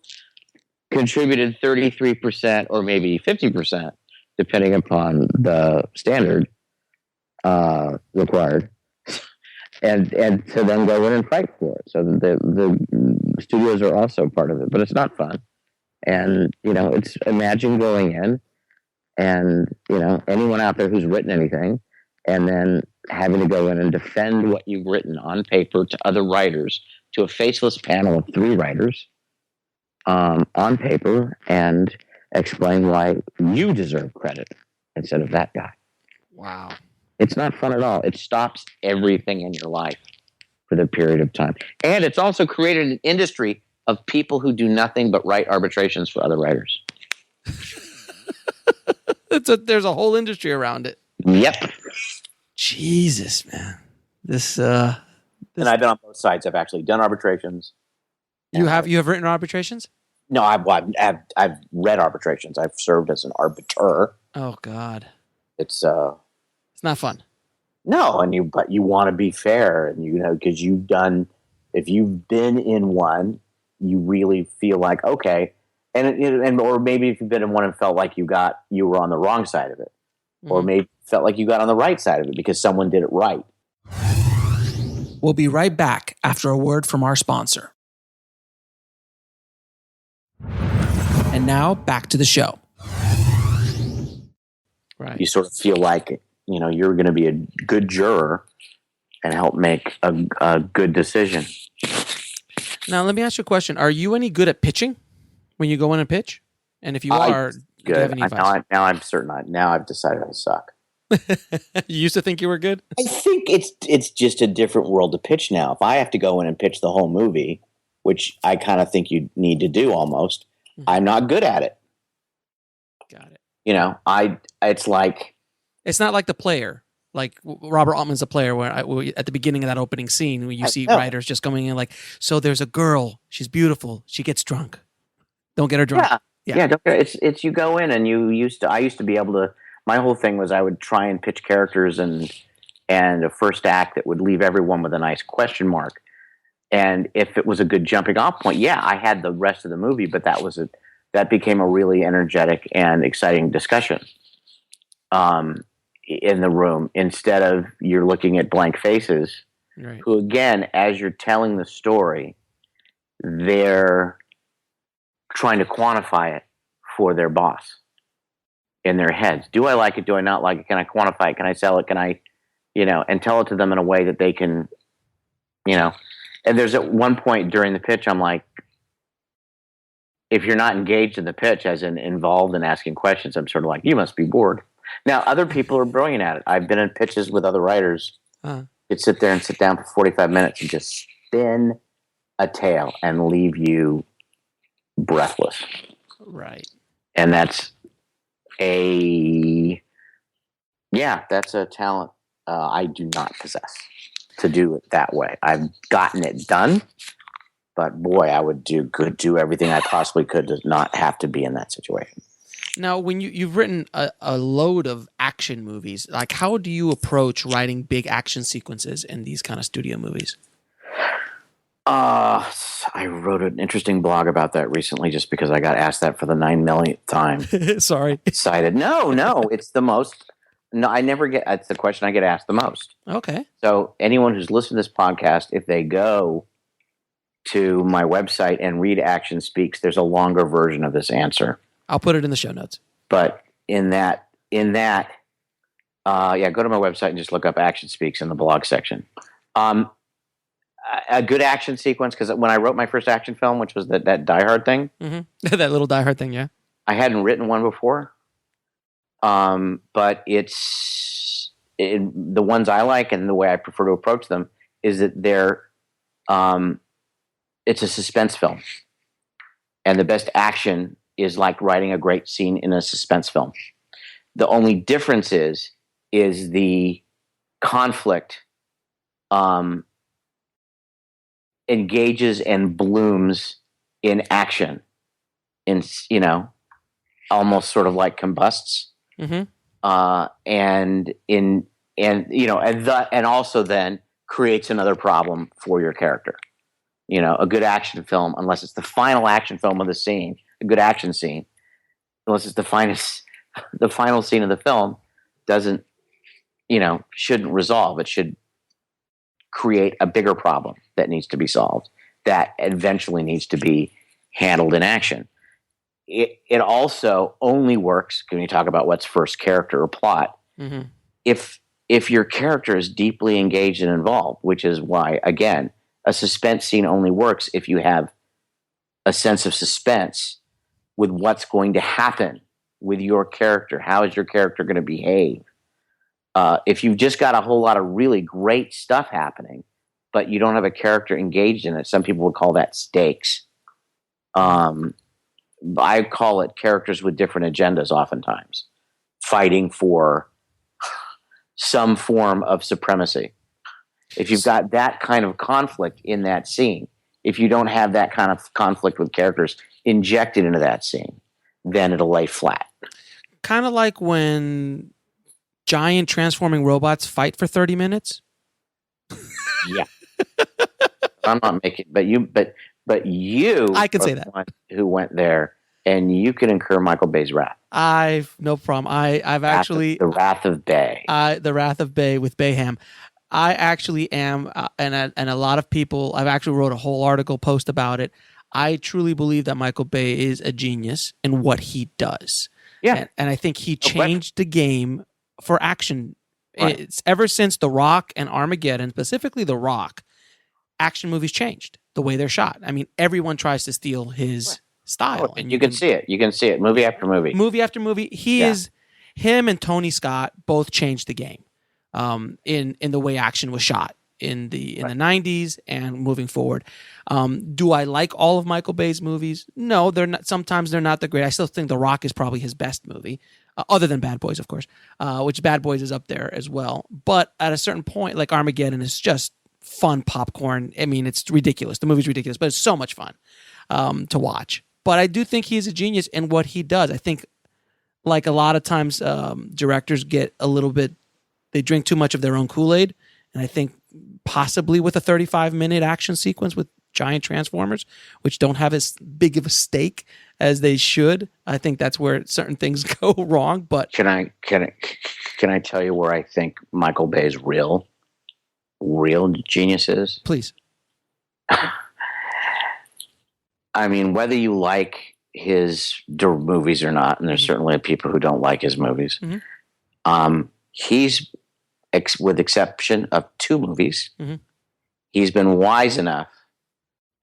contributed 33% or maybe 50%, depending upon the standard required, and to then go in and fight for it. So the studios are also part of it, but it's not fun. And it's imagine going in and anyone out there who's written anything, and then having to go in and defend what you've written on paper to other writers, to a faceless panel of 3 writers on paper, and explain why you deserve credit instead of that guy. Wow. It's not fun at all. It stops everything in your life for the period of time. And it's also created an industry of people who do nothing but write arbitrations for other writers. There's a whole industry around it. Yep. Jesus, man. This and I've been on both sides. I've actually done arbitrations. You have written arbitrations? No, I've read arbitrations. I've served as an arbiter. Oh God. It's not fun. No, but you want to be fair, and because if you've been in one, you really feel like, okay, and or maybe if you've been in one and felt like you were on the wrong side of it, or maybe felt like you got on the right side of it because someone did it right. We'll be right back after a word from our sponsor. And now back to the show. Right. You sort of feel like, you're going to be a good juror and help make a good decision. Now, let me ask you a question. Are you any good at pitching when you go in and pitch? And if you are, good. Do you have any advice? Now I'm certain. Now I've decided I suck. You used to think you were good? I think it's just a different world to pitch now. If I have to go in and pitch the whole movie, which I kind of think you need to do almost, I'm not good at it. Got it. It's not like The Player. Like Robert Altman's A Player, where at the beginning of that opening scene, where you see writers just coming in like, so there's a girl, she's beautiful, she gets drunk. Don't get her drunk. Yeah. It's you go in and I used to be able to. My whole thing was I would try and pitch characters and a first act that would leave everyone with a nice question mark. And if it was a good jumping off point, I had the rest of the movie, but that became a really energetic and exciting discussion in the room, instead of you're looking at blank faces, right, who, again, as you're telling the story, they're trying to quantify it for their boss in their heads. Do I like it? Do I not like it? Can I quantify it? Can I sell it? Can I, and tell it to them in a way that they can, and there's at one point during the pitch, I'm like, if you're not engaged in the pitch, as in involved in asking questions, I'm sort of like, you must be bored. Now, other people are brilliant at it. I've been in pitches with other writers. You'd sit there and sit down for 45 minutes and just spin a tale and leave you breathless. Right. And that's a talent I do not possess, to do it that way. I've gotten it done, but boy, I would do everything I possibly could to not have to be in that situation. Now, when you've written a load of action movies, like how do you approach writing big action sequences in these kind of studio movies? I wrote an interesting blog about that recently just because I got asked that for the 9 millionth time. Sorry. Excited. No, it's the most. No, it's the question I get asked the most. Okay. So anyone who's listened to this podcast, if they go to my website and read Action Speaks, there's a longer version of this answer. I'll put it in the show notes. But in that, go to my website and just look up Action Speaks in the blog section. A good action sequence, because when I wrote my first action film, which was that Die Hard thing, that little Die Hard thing, yeah, I hadn't written one before. But the ones I like and the way I prefer to approach them is that it's a suspense film, and the best action is like writing a great scene in a suspense film. The only difference is the conflict engages and blooms in action, almost sort of like combusts, and also then creates another problem for your character. A good action film, unless it's the final action film of the scene, a good action scene, unless it's the final scene of the film, shouldn't resolve. It should create a bigger problem that needs to be solved, that eventually needs to be handled in action. It also only works when you talk about what's first, character or plot, if your character is deeply engaged and involved, which is why, again, a suspense scene only works if you have a sense of suspense with what's going to happen with your character. How is your character going to behave? If you've just got a whole lot of really great stuff happening, but you don't have a character engaged in it, some people would call that stakes. I call it characters with different agendas oftentimes, fighting for some form of supremacy. If you've got that kind of conflict in that scene, if you don't have that kind of conflict with characters injected into that scene, then it'll lay flat. Kind of like when giant transforming robots fight for 30 minutes. Yeah. I'm not making, but But you I can are say the that. one who went there, and you can incur Michael Bay's wrath. I've no problem. I've actually The Wrath of Bay. the Wrath of Bay with Bayham. I actually am, and a lot of people. I've actually wrote a whole article post about it. I truly believe that Michael Bay is a genius in what he does. Yeah, and I think he No question. changed the game for action. Right. It's ever since The Rock and Armageddon, specifically The Rock, action movies changed the way they're shot. I mean, everyone tries to steal his style, Oh, and you can see it. You can see it movie after movie. movie after movie. Him and Tony Scott both changed the game in the way action was shot in the 90s and moving forward. Do I like all of Michael Bay's movies? No, they're not. Sometimes they're not the great. I still think The Rock is probably his best movie, other than Bad Boys, of course, which Bad Boys is up there as well. But at a certain point, like Armageddon is just fun popcorn. I mean, it's ridiculous. The movie's ridiculous, but it's so much fun to watch. But I do think he's a genius in what he does. I think, like a lot of times, directors get a little bit, they drink too much of their own Kool-Aid. And I think possibly with a 35-minute action sequence with giant transformers, which don't have as big of a stake as they should, I think that's where certain things go wrong. But Can I tell you where I think Michael Bay's real genius is? please, I mean, whether you like his movies or not, and there's certainly people who don't like his movies, he's, with exception of 2 movies, he's been wise enough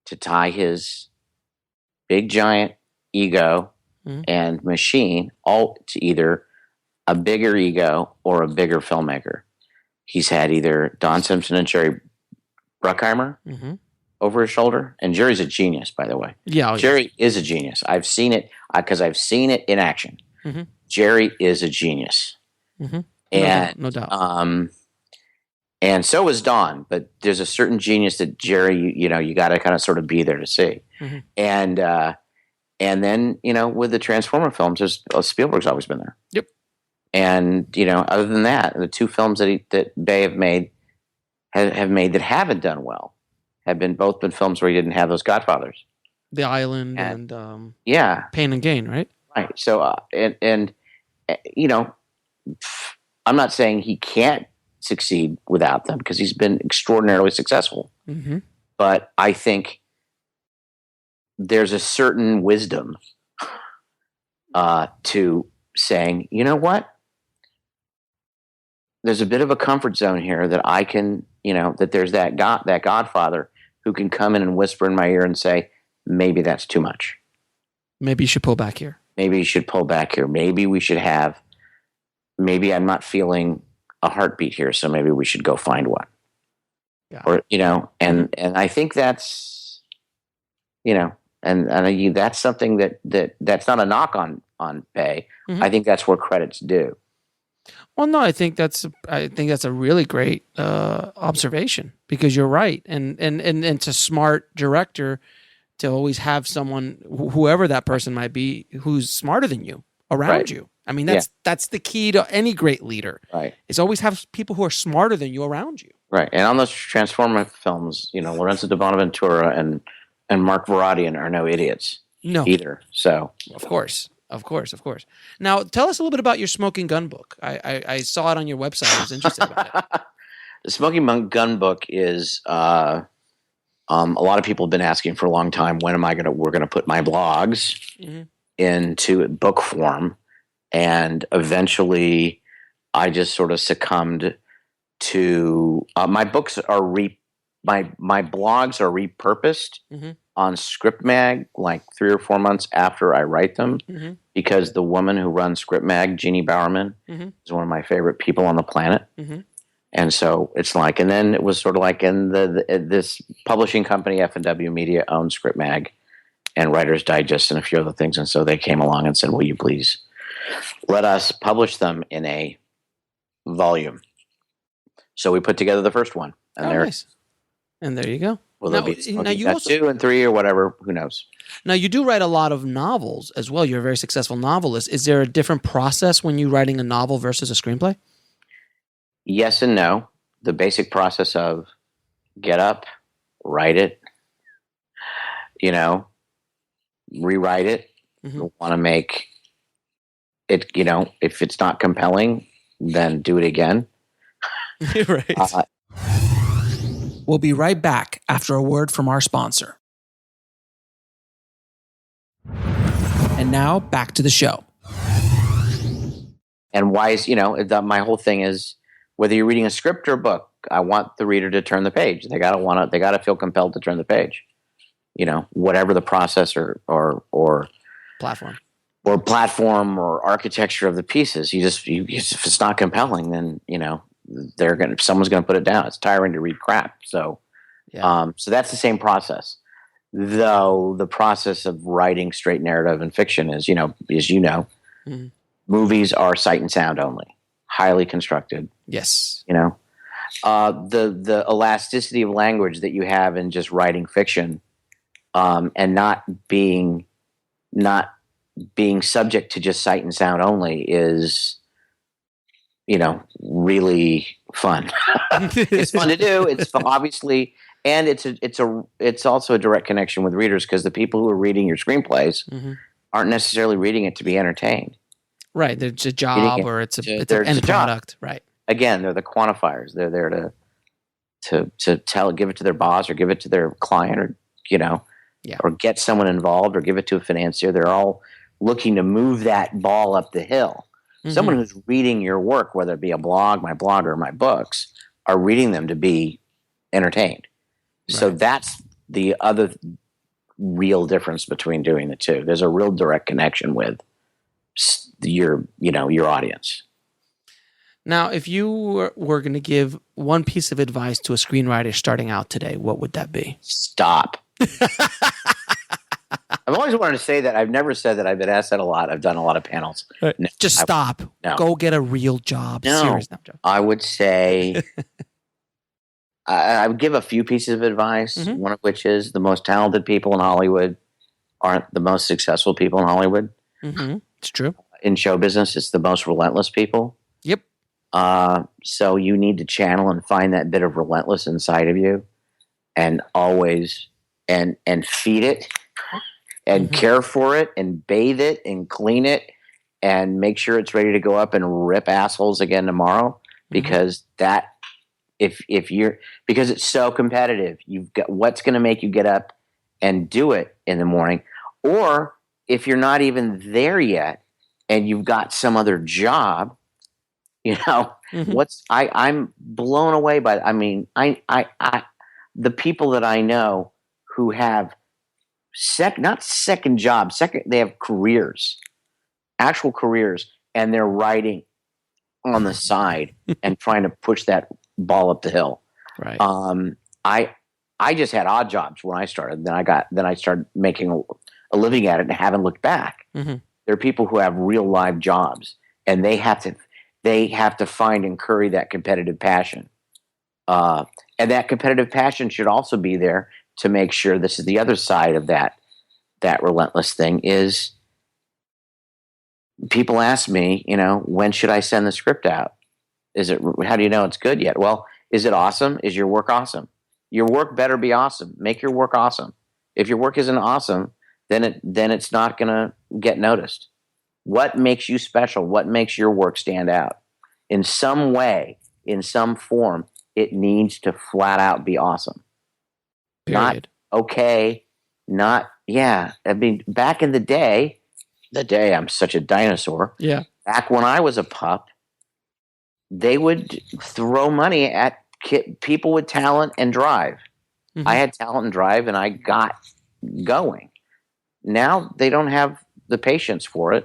to tie his big giant ego and machine all to either a bigger ego or a bigger filmmaker. He's had either Don Simpson and Jerry Bruckheimer over his shoulder, and Jerry's a genius, by the way. Yeah, Jerry is a genius. I've seen it because I've seen it in action. Jerry is a genius. And no doubt. And so is Don, but there's a certain genius that Jerry, you got to kind of sort of be there to see. And then, with the Transformer films, Spielberg's always been there. Yep. And, other than that, the 2 films that Bay have made that haven't done well have both been films where he didn't have those godfathers. The Island and yeah, Pain and Gain, right? right. So I'm not saying he can't succeed without them because he's been extraordinarily successful. But I think there's a certain wisdom to saying, you know what? There's a bit of a comfort zone here that I can, that there's that godfather who can come in and whisper in my ear and say, maybe that's too much. Maybe you should pull back here. Maybe you should pull back here. Maybe we should maybe I'm not feeling a heartbeat here, so maybe we should go find one. Yeah. Or, and I think that's, and that's something that's not a knock on Bay. I think that's where credit's due. Well, no, I think that's a really great observation because you're right, and it's a smart director to always have someone, whoever that person might be, who's smarter than you around you. I mean, that's the key to any great leader. Right. Is always have people who are smarter than you around you. Right. And on those Transformer films, Lorenzo de Bonaventura and Mark Varadian are no idiots. No. Either. So Of course. Now, tell us a little bit about your Smoking Gun book. I saw it on your website. I was interested about it. The Smoking Gun book is a lot of people have been asking for a long time, when we're gonna put my blogs into book form. And eventually I just sort of succumbed to my books are my blogs are repurposed on Script Mag like 3 or 4 months after I write them, because the woman who runs Script Mag, Jeannie Bowerman, is one of my favorite people on the planet. And so it's like, and then it was sort of like in this publishing company, F&W Media, owns Script Mag and Writer's Digest and a few other things. And so they came along and said, will you please let us publish them in a volume? So we put together the first one. And nice. And there you go. Will there be now 2 and 3 or whatever? Who knows? Now, you do write a lot of novels as well. You're a very successful novelist. Is there a different process when you're writing a novel versus a screenplay? Yes and no. The basic process of get up, write it, you know, rewrite it. You want to make it, you know, if it's not compelling, then do it again. Right. We'll be right back after a word from our sponsor. And now back to the show. And why is, you know, my whole thing is, whether you're reading a script or a book, I want the reader to turn the page. They gotta feel compelled to turn the page. You know, whatever the process or Platform or architecture of the pieces. If it's not compelling, then, you know, someone's gonna put it down. It's tiring to read crap. So, so that's the same process. Though the process of writing straight narrative and fiction is, you know, movies are sight and sound only, highly constructed. Yes. You know, the elasticity of language that you have in just writing fiction, and not being subject to just sight and sound only is, you know, really fun. It's fun to do. It's fun, obviously, and it's also a direct connection with readers, because the people who are reading your screenplays aren't necessarily reading it to be entertained. Right. It's a job, or it's an end product. Right. Again, they're the quantifiers. They're there to give it to their boss, or give it to their client, or, you know, or get someone involved, or give it to a financier. They're all looking to move that ball up the hill. Someone who's reading your work, whether it be a blog, my blog, or my books, are reading them to be entertained. Right. So that's the other real difference between doing the two. There's a real direct connection with your audience. Now, if you were going to give one piece of advice to a screenwriter starting out today, what would that be? Stop. I've always wanted to say that. I've never said that. I've been asked that a lot. I've done a lot of panels. No, just stop. No. Go get a real job. No, serious job. I would say I would give a few pieces of advice, one of which is the most talented people in Hollywood aren't the most successful people in Hollywood. It's true. In show business, it's the most relentless people. Yep. So you need to channel and find that bit of relentless inside of you, and always and feed it, and care for it, and bathe it, and clean it, and make sure it's ready to go up and rip assholes again tomorrow. Because because it's so competitive, you've got what's going to make you get up and do it in the morning. Or if you're not even there yet and you've got some other job, you know, I'm blown away by, I mean, I the people that I know who have not second jobs, they have careers, actual careers, and they're writing on the side and trying to push that ball up the hill. Right. I just had odd jobs when I started. Then I started making a living at it and haven't looked back. There are people who have real live jobs, and they have to find and curry that competitive passion. And that competitive passion should also be there to make sure, this is the other side of that relentless thing, is people ask me, you know, when should I send the script out? How do you know it's good yet? Well, is it awesome? Is your work awesome? Your work better be awesome. Make your work awesome. If your work isn't awesome, then it's not going to get noticed. What makes you special? What makes your work stand out? In some way, in some form, it needs to flat out be awesome. Period. Not okay, not, yeah. I mean, back in the day I'm such a dinosaur. Yeah. Back when I was a pup, they would throw money at people with talent and drive. I had talent and drive, and I got going. Now they don't have the patience for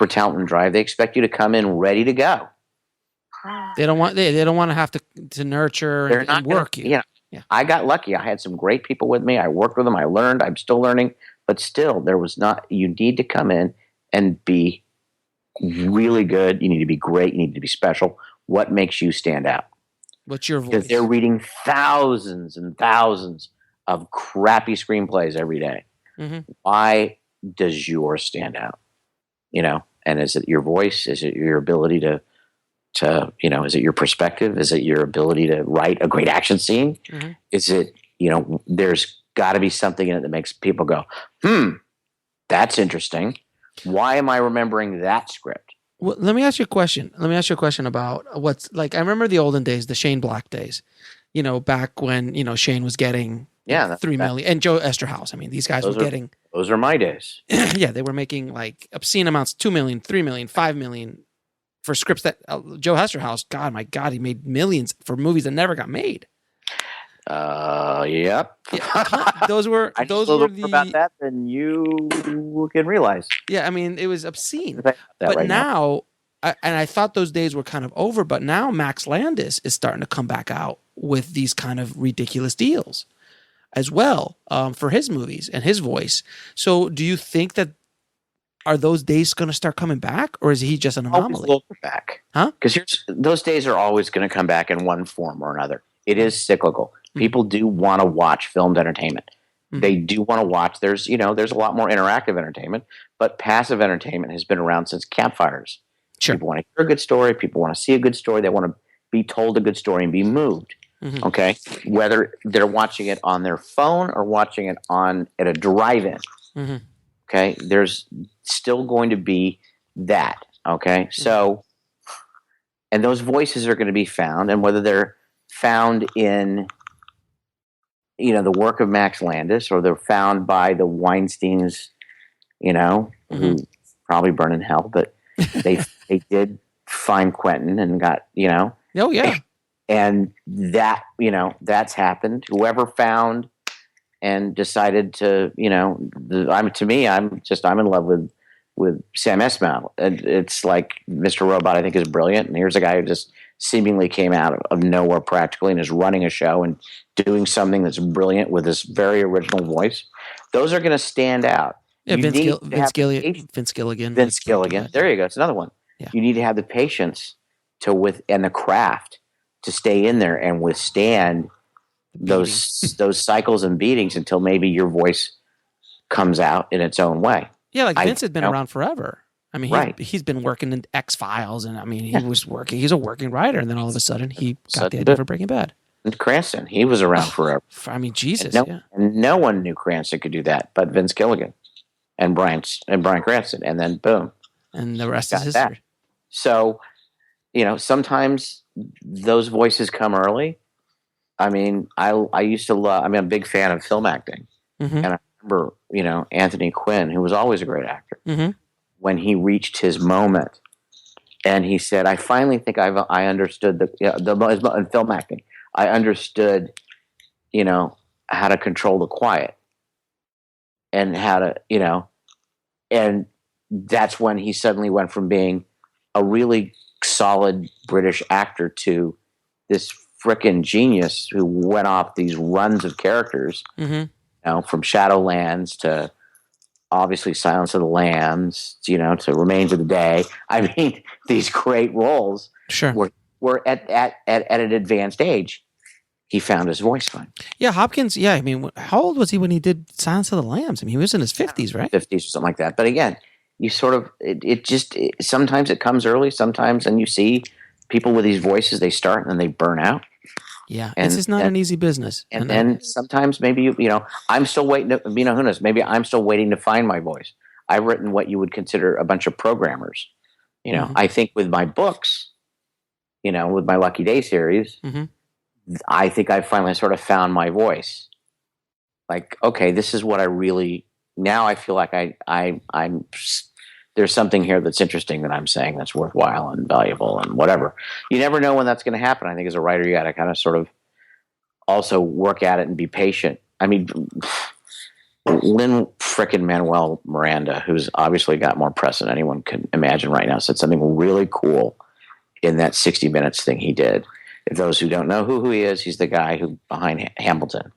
talent and drive. They expect you to come in ready to go. They don't want to have to nurture and work you. Yeah. I got lucky. I had some great people with me. I worked with them. I learned. I'm still learning. But still, you need to come in and be really good. You need to be great. You need to be special. What makes you stand out? What's your voice? Because they're reading thousands and thousands of crappy screenplays every day. Why does yours stand out? You know, and is it your voice? Is it your ability to you know, is it your perspective? Is it your ability to write a great action scene? Is it, you know, there's got to be something in it that makes people go, that's interesting. Why am I remembering that script? Well, let me ask you a question. Let me ask you a question about what's like. I remember the olden days, the Shane Black days. Back when Shane was getting 3 million, and Joe Esterhaus. I mean, these guys were getting. Those are my days. Yeah, they were making like obscene amounts, 2 million, 3 million, 5 million for scripts that Joe Esterhaus. God, my God, he made millions for movies that never got made. Yep. Yeah, those were more about that than you can realize. Yeah, I mean, it was obscene. But now, I thought those days were kind of over. But now Max Landis is starting to come back out with these kind of ridiculous deals as well for his movies and his voice. So, do you think that are those days going to start coming back, or is he just an anomaly? Always back, huh? Because those days are always going to come back in one form or another. It is cyclical. People do want to watch filmed entertainment. They do want to watch. There's a lot more interactive entertainment, but passive entertainment has been around since campfires. Sure. People want to hear a good story. People want to see a good story. They want to be told a good story and be moved. Okay, whether they're watching it on their phone or watching it at a drive-in. Okay, there's still going to be that. Okay, so and those voices are going to be found, and whether they're found in the work of Max Landis, or they're found by the Weinsteins, who probably burn in hell, but they did find Quentin and got, Oh yeah. And that, that's happened. Whoever found and decided to, I'm in love with Sam Esmail. It's like Mr. Robot, I think, is brilliant. And here's a guy who just seemingly came out of nowhere practically and is running a show and doing something that's brilliant with this very original voice. Those are going to stand out. Yeah, Vince Gilligan. There you go. It's another one. Yeah. You need to have the patience and the craft to stay in there and withstand those cycles and beatings until maybe your voice comes out in its own way. Yeah, like Vince had been around forever. I mean, he's been working in X-Files, and I mean, he's a working writer, and then all of a sudden he got the idea for Breaking Bad. And Cranston, he was around forever. I mean, Jesus. And no one knew Cranston could do that but Vince Gilligan and Bryan Cranston, and then boom. And the rest is history. That. So, sometimes those voices come early. I mean, I used to love, I'm a big fan of film acting. And I remember, Anthony Quinn, who was always a great actor, when he reached his moment and he said, I finally think I understood in film acting, I understood, how to control the quiet and how to, and that's when he suddenly went from being a really solid British actor to this frickin' genius who went off these runs of characters, from Shadowlands to obviously Silence of the Lambs, to Remains of the Day. I mean, these great roles were at an advanced age. He found his voice fine. Yeah, Hopkins. Yeah, I mean, how old was he when he did Silence of the Lambs? I mean, he was in his 50s, right? 50s or something like that. But again, you sort of sometimes it comes early. Sometimes, and you see people with these voices, they start and then they burn out. Yeah, this is not an easy business. And then sometimes maybe I'm still waiting. Who knows? Maybe I'm still waiting to find my voice. I've written what you would consider a bunch of programmers. I think with my books, with my Lucky Day series, I think I finally sort of found my voice. Like, okay, this is what I really. Now I feel like I'm. There's something here that's interesting that I'm saying that's worthwhile and valuable and whatever. You never know when that's going to happen. I think as a writer, you got to kind of sort of also work at it and be patient. I mean, Lin frickin' Manuel Miranda, who's obviously got more press than anyone can imagine right now, said something really cool in that 60 Minutes thing he did. If those who don't know who he is, he's the guy who behind Hamilton.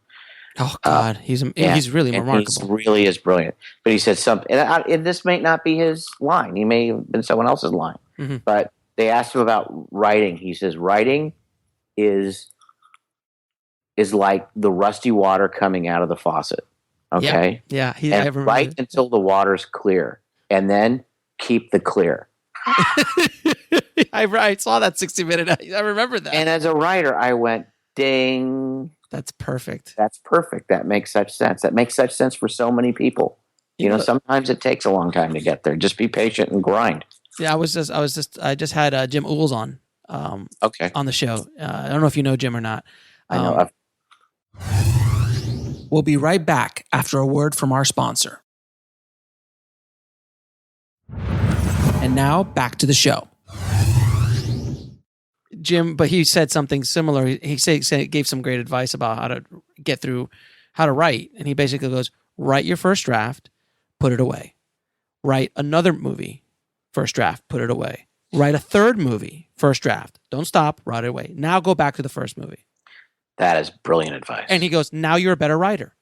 Oh God, he's really remarkable. He really is brilliant. But he said something, and this may not be his line. He may have been someone else's line. But they asked him about writing. He says writing is like the rusty water coming out of the faucet. Okay, yeah. Write until the water's clear, and then keep the clear. I saw that 60 Minute. I remember that. And as a writer, I went, ding. That's perfect. That's perfect. That makes such sense. That makes such sense for so many people. You know, sometimes it takes a long time to get there. Just be patient and grind. Yeah, I just had Jim Ools on. Okay. On the show. I don't know if you know Jim or not. I know. We'll be right back after a word from our sponsor. And now back to the show. Jim, but he said something similar. He gave some great advice about how to get through, how to write. And he basically goes, write your first draft, put it away. Write another movie, first draft, put it away. Write a third movie, first draft. Don't stop, write it away. Now go back to the first movie. That is brilliant advice. And he goes, now you're a better writer.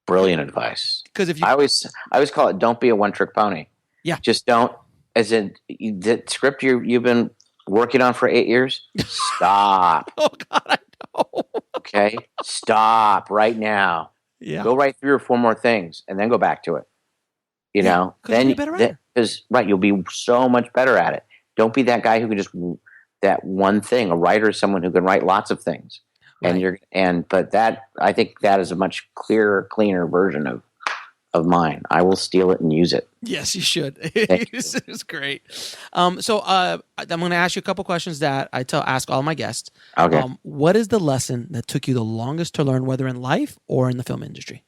Brilliant advice. Because if you, I always call it, don't be a one-trick pony. Yeah. Just don't, as in the script you've been working on for 8 years, stop. Oh, God, I know. Okay? Stop right now. Yeah. Go write 3 or 4 more things and then go back to it. You know? Then you'll be a better writer. Right, you'll be so much better at it. Don't be that guy who can just, that one thing. A writer is someone who can write lots of things. Right. But that, I think that is a much clearer, cleaner version of mine. I will steal it and use it. Yes, you should. It's great. So I'm going to ask you a couple questions that I ask all my guests. Okay. What is the lesson that took you the longest to learn, whether in life or in the film industry?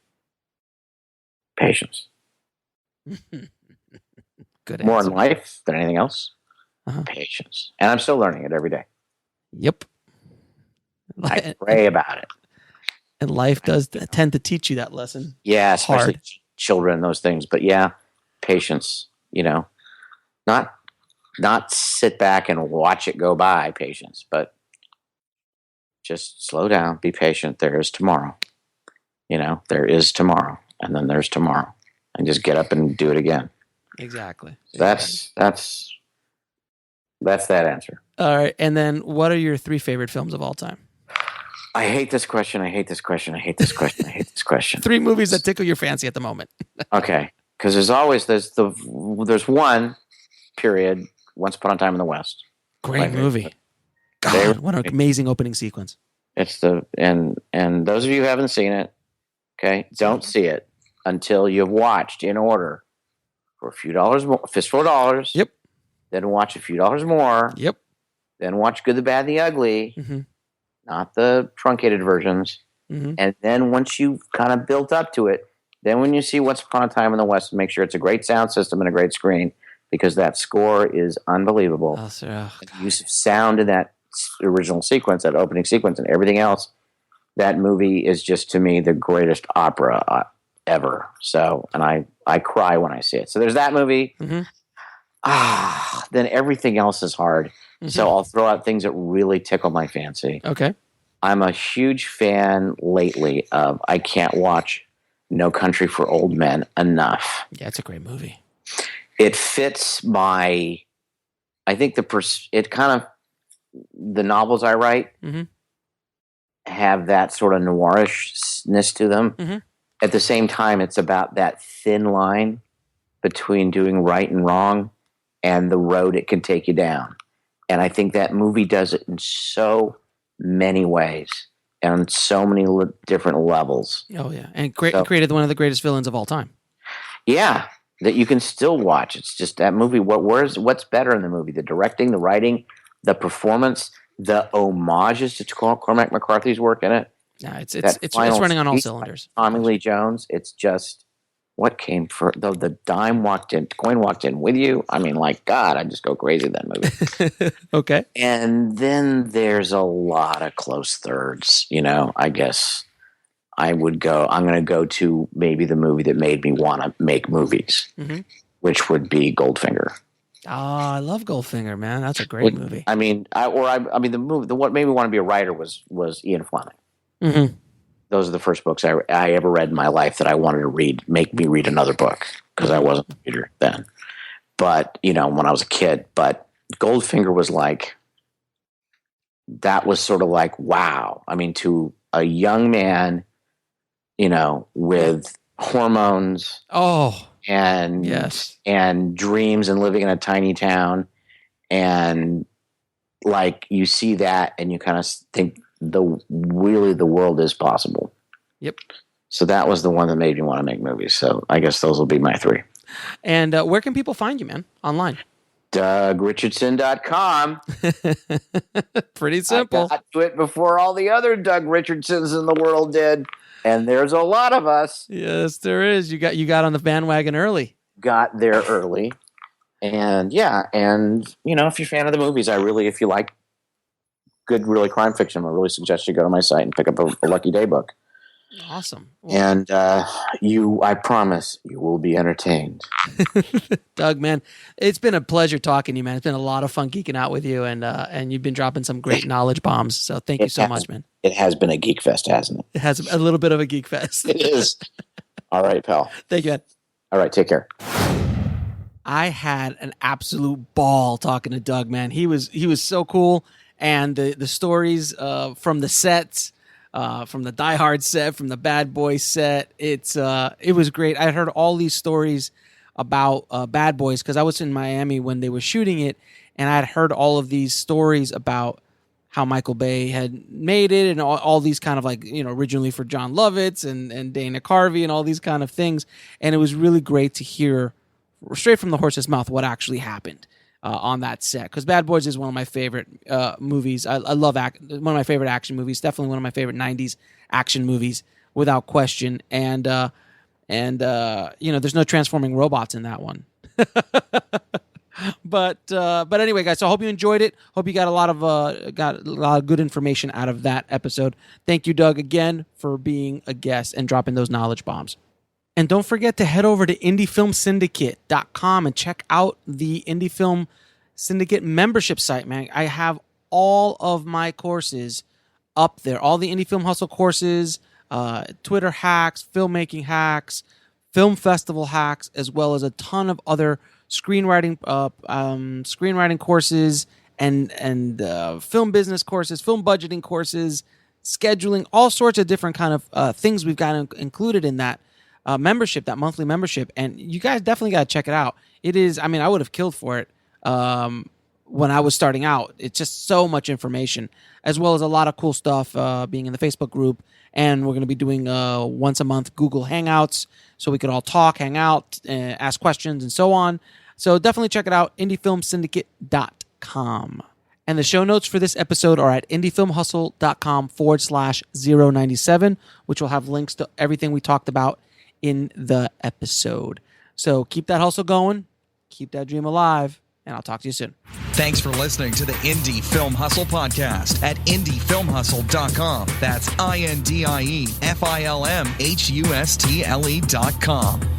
Patience. Good More answer. in life than anything else. Uh-huh. Patience. And I'm still learning it every day. Yep. I pray about it. And life does tend to teach you that lesson. Yeah, especially Hard. children and those things. But yeah, patience, you know. Not sit back and watch it go by, patience, but just slow down, be patient. There is tomorrow. You know, there is tomorrow. And then there's tomorrow. And just get up and do it again. Exactly. That's that answer. All right. And then what are your 3 favorite films of all time? I hate this question. I hate this question. I hate this question. I hate this question. 3 movies that tickle your fancy at the moment. Okay. Because there's one period, Once Upon a Time in the West. Great movie. God, what an amazing opening sequence. It's and those of you who haven't seen it, okay, don't see it until you've watched in order for a few dollars more, fistful of dollars. Yep. Then watch a few dollars more. Yep. Then watch Good, the Bad, and the Ugly. Mm-hmm. Not the truncated versions. Mm-hmm. And then once you've kind of built up to it, then when you see Once Upon a Time in the West, make sure it's a great sound system and a great screen, because that score is unbelievable. Oh, sir. The use of sound in that original sequence, that opening sequence, and everything else, that movie is just, to me, the greatest opera ever. So, and I cry when I see it. So there's that movie. Mm-hmm. Then everything else is hard. Mm-hmm. So I'll throw out things that really tickle my fancy. Okay. I'm a huge fan lately of, I can't watch No Country for Old Men enough. Yeah, it's a great movie. It fits my, I think it kind of, the novels I write Mm-hmm. have that sort of noirishness to them. Mm-hmm. At the same time, it's about that thin line between doing right and wrong and the road it can take you down. And I think that movie does it in so many ways and on so many different levels. Oh, yeah. And created one of the greatest villains of all time. Yeah, that you can still watch. It's just that movie. What's better in the movie? The directing, the writing, the performance, the homages to Cormac McCarthy's work in it. Yeah, it's running on all cylinders. Tommy Lee Jones. It's just, what came first? The coin walked in with you. I mean, like, God, I just go crazy that movie. Okay. And then there's a lot of close thirds. You know, I guess I'm going to go to maybe the movie that made me want to make movies, Mm-hmm. which would be Goldfinger. Oh, I love Goldfinger, man. That's a great movie. I mean, the movie, what made me want to be a writer was Ian Fleming. Mm-hmm. Those are the first books I ever read in my life that I wanted to read, make me read another book, because I wasn't a reader then. But, you know, when I was a kid, but Goldfinger was like, that was sort of like, wow. I mean, to a young man, you know, with hormones. Oh, and yes, and dreams and living in a tiny town, and like you see that and you kind of think the world is possible. Yep. So that was the one that made me want to make movies. So I guess those will be my three. And where can people find you, man? Online. DougRichardson.com. Pretty simple. I got to it before all the other Doug Richardsons in the world did. And there's a lot of us. Yes, there is. You got on the bandwagon early. Got there early. And if you're a fan of the movies, if you like good, really crime fiction, I really suggest you go to my site and pick up a Lucky Day book. Awesome. And I promise you will be entertained. Doug, man, it's been a pleasure talking to you, man. It's been a lot of fun geeking out with you, and you've been dropping some great knowledge bombs. So thank you so much, man. It has been a geek fest, hasn't it? It has a little bit of a geek fest. It is. All right, pal. Thank you, man. All right, take care. I had an absolute ball talking to Doug, man. He was so cool, and the stories from the sets. From the Die Hard set, from the Bad Boys set. It was great. I heard all these stories about Bad Boys because I was in Miami when they were shooting it, and I had heard all of these stories about how Michael Bay had made it and all these kind of originally for John Lovitz and Dana Carvey and all these kind of things. And it was really great to hear straight from the horse's mouth what actually happened on that set, because Bad Boys is one of my favorite movies. I love one of my favorite action movies. Definitely one of my favorite '90s action movies, without question. And there's no transforming robots in that one. But anyway, guys. So I hope you enjoyed it. Hope you got a lot of good information out of that episode. Thank you, Doug, again for being a guest and dropping those knowledge bombs. And don't forget to head over to IndieFilmSyndicate.com and check out the Indie Film Syndicate membership site, man. I have all of my courses up there. All the Indie Film Hustle courses, Twitter hacks, filmmaking hacks, film festival hacks, as well as a ton of other screenwriting courses and film business courses, film budgeting courses, scheduling, all sorts of different kind of things we've got included in that membership, that monthly membership. And you guys definitely got to check it out. It is, I would have killed for it when I was starting out. It's just so much information, as well as a lot of cool stuff being in the Facebook group. And we're going to be doing once a month Google Hangouts so we could all talk, hang out, ask questions, and so on. So definitely check it out, IndieFilmSyndicate.com. And the show notes for this episode are at IndieFilmHustle.com/097, which will have links to everything we talked about in the episode. So keep that hustle going, keep that dream alive, and I'll talk to you soon. Thanks for listening to the Indie Film Hustle podcast at IndieFilmHustle.com. That's IndieFilmHustle.com.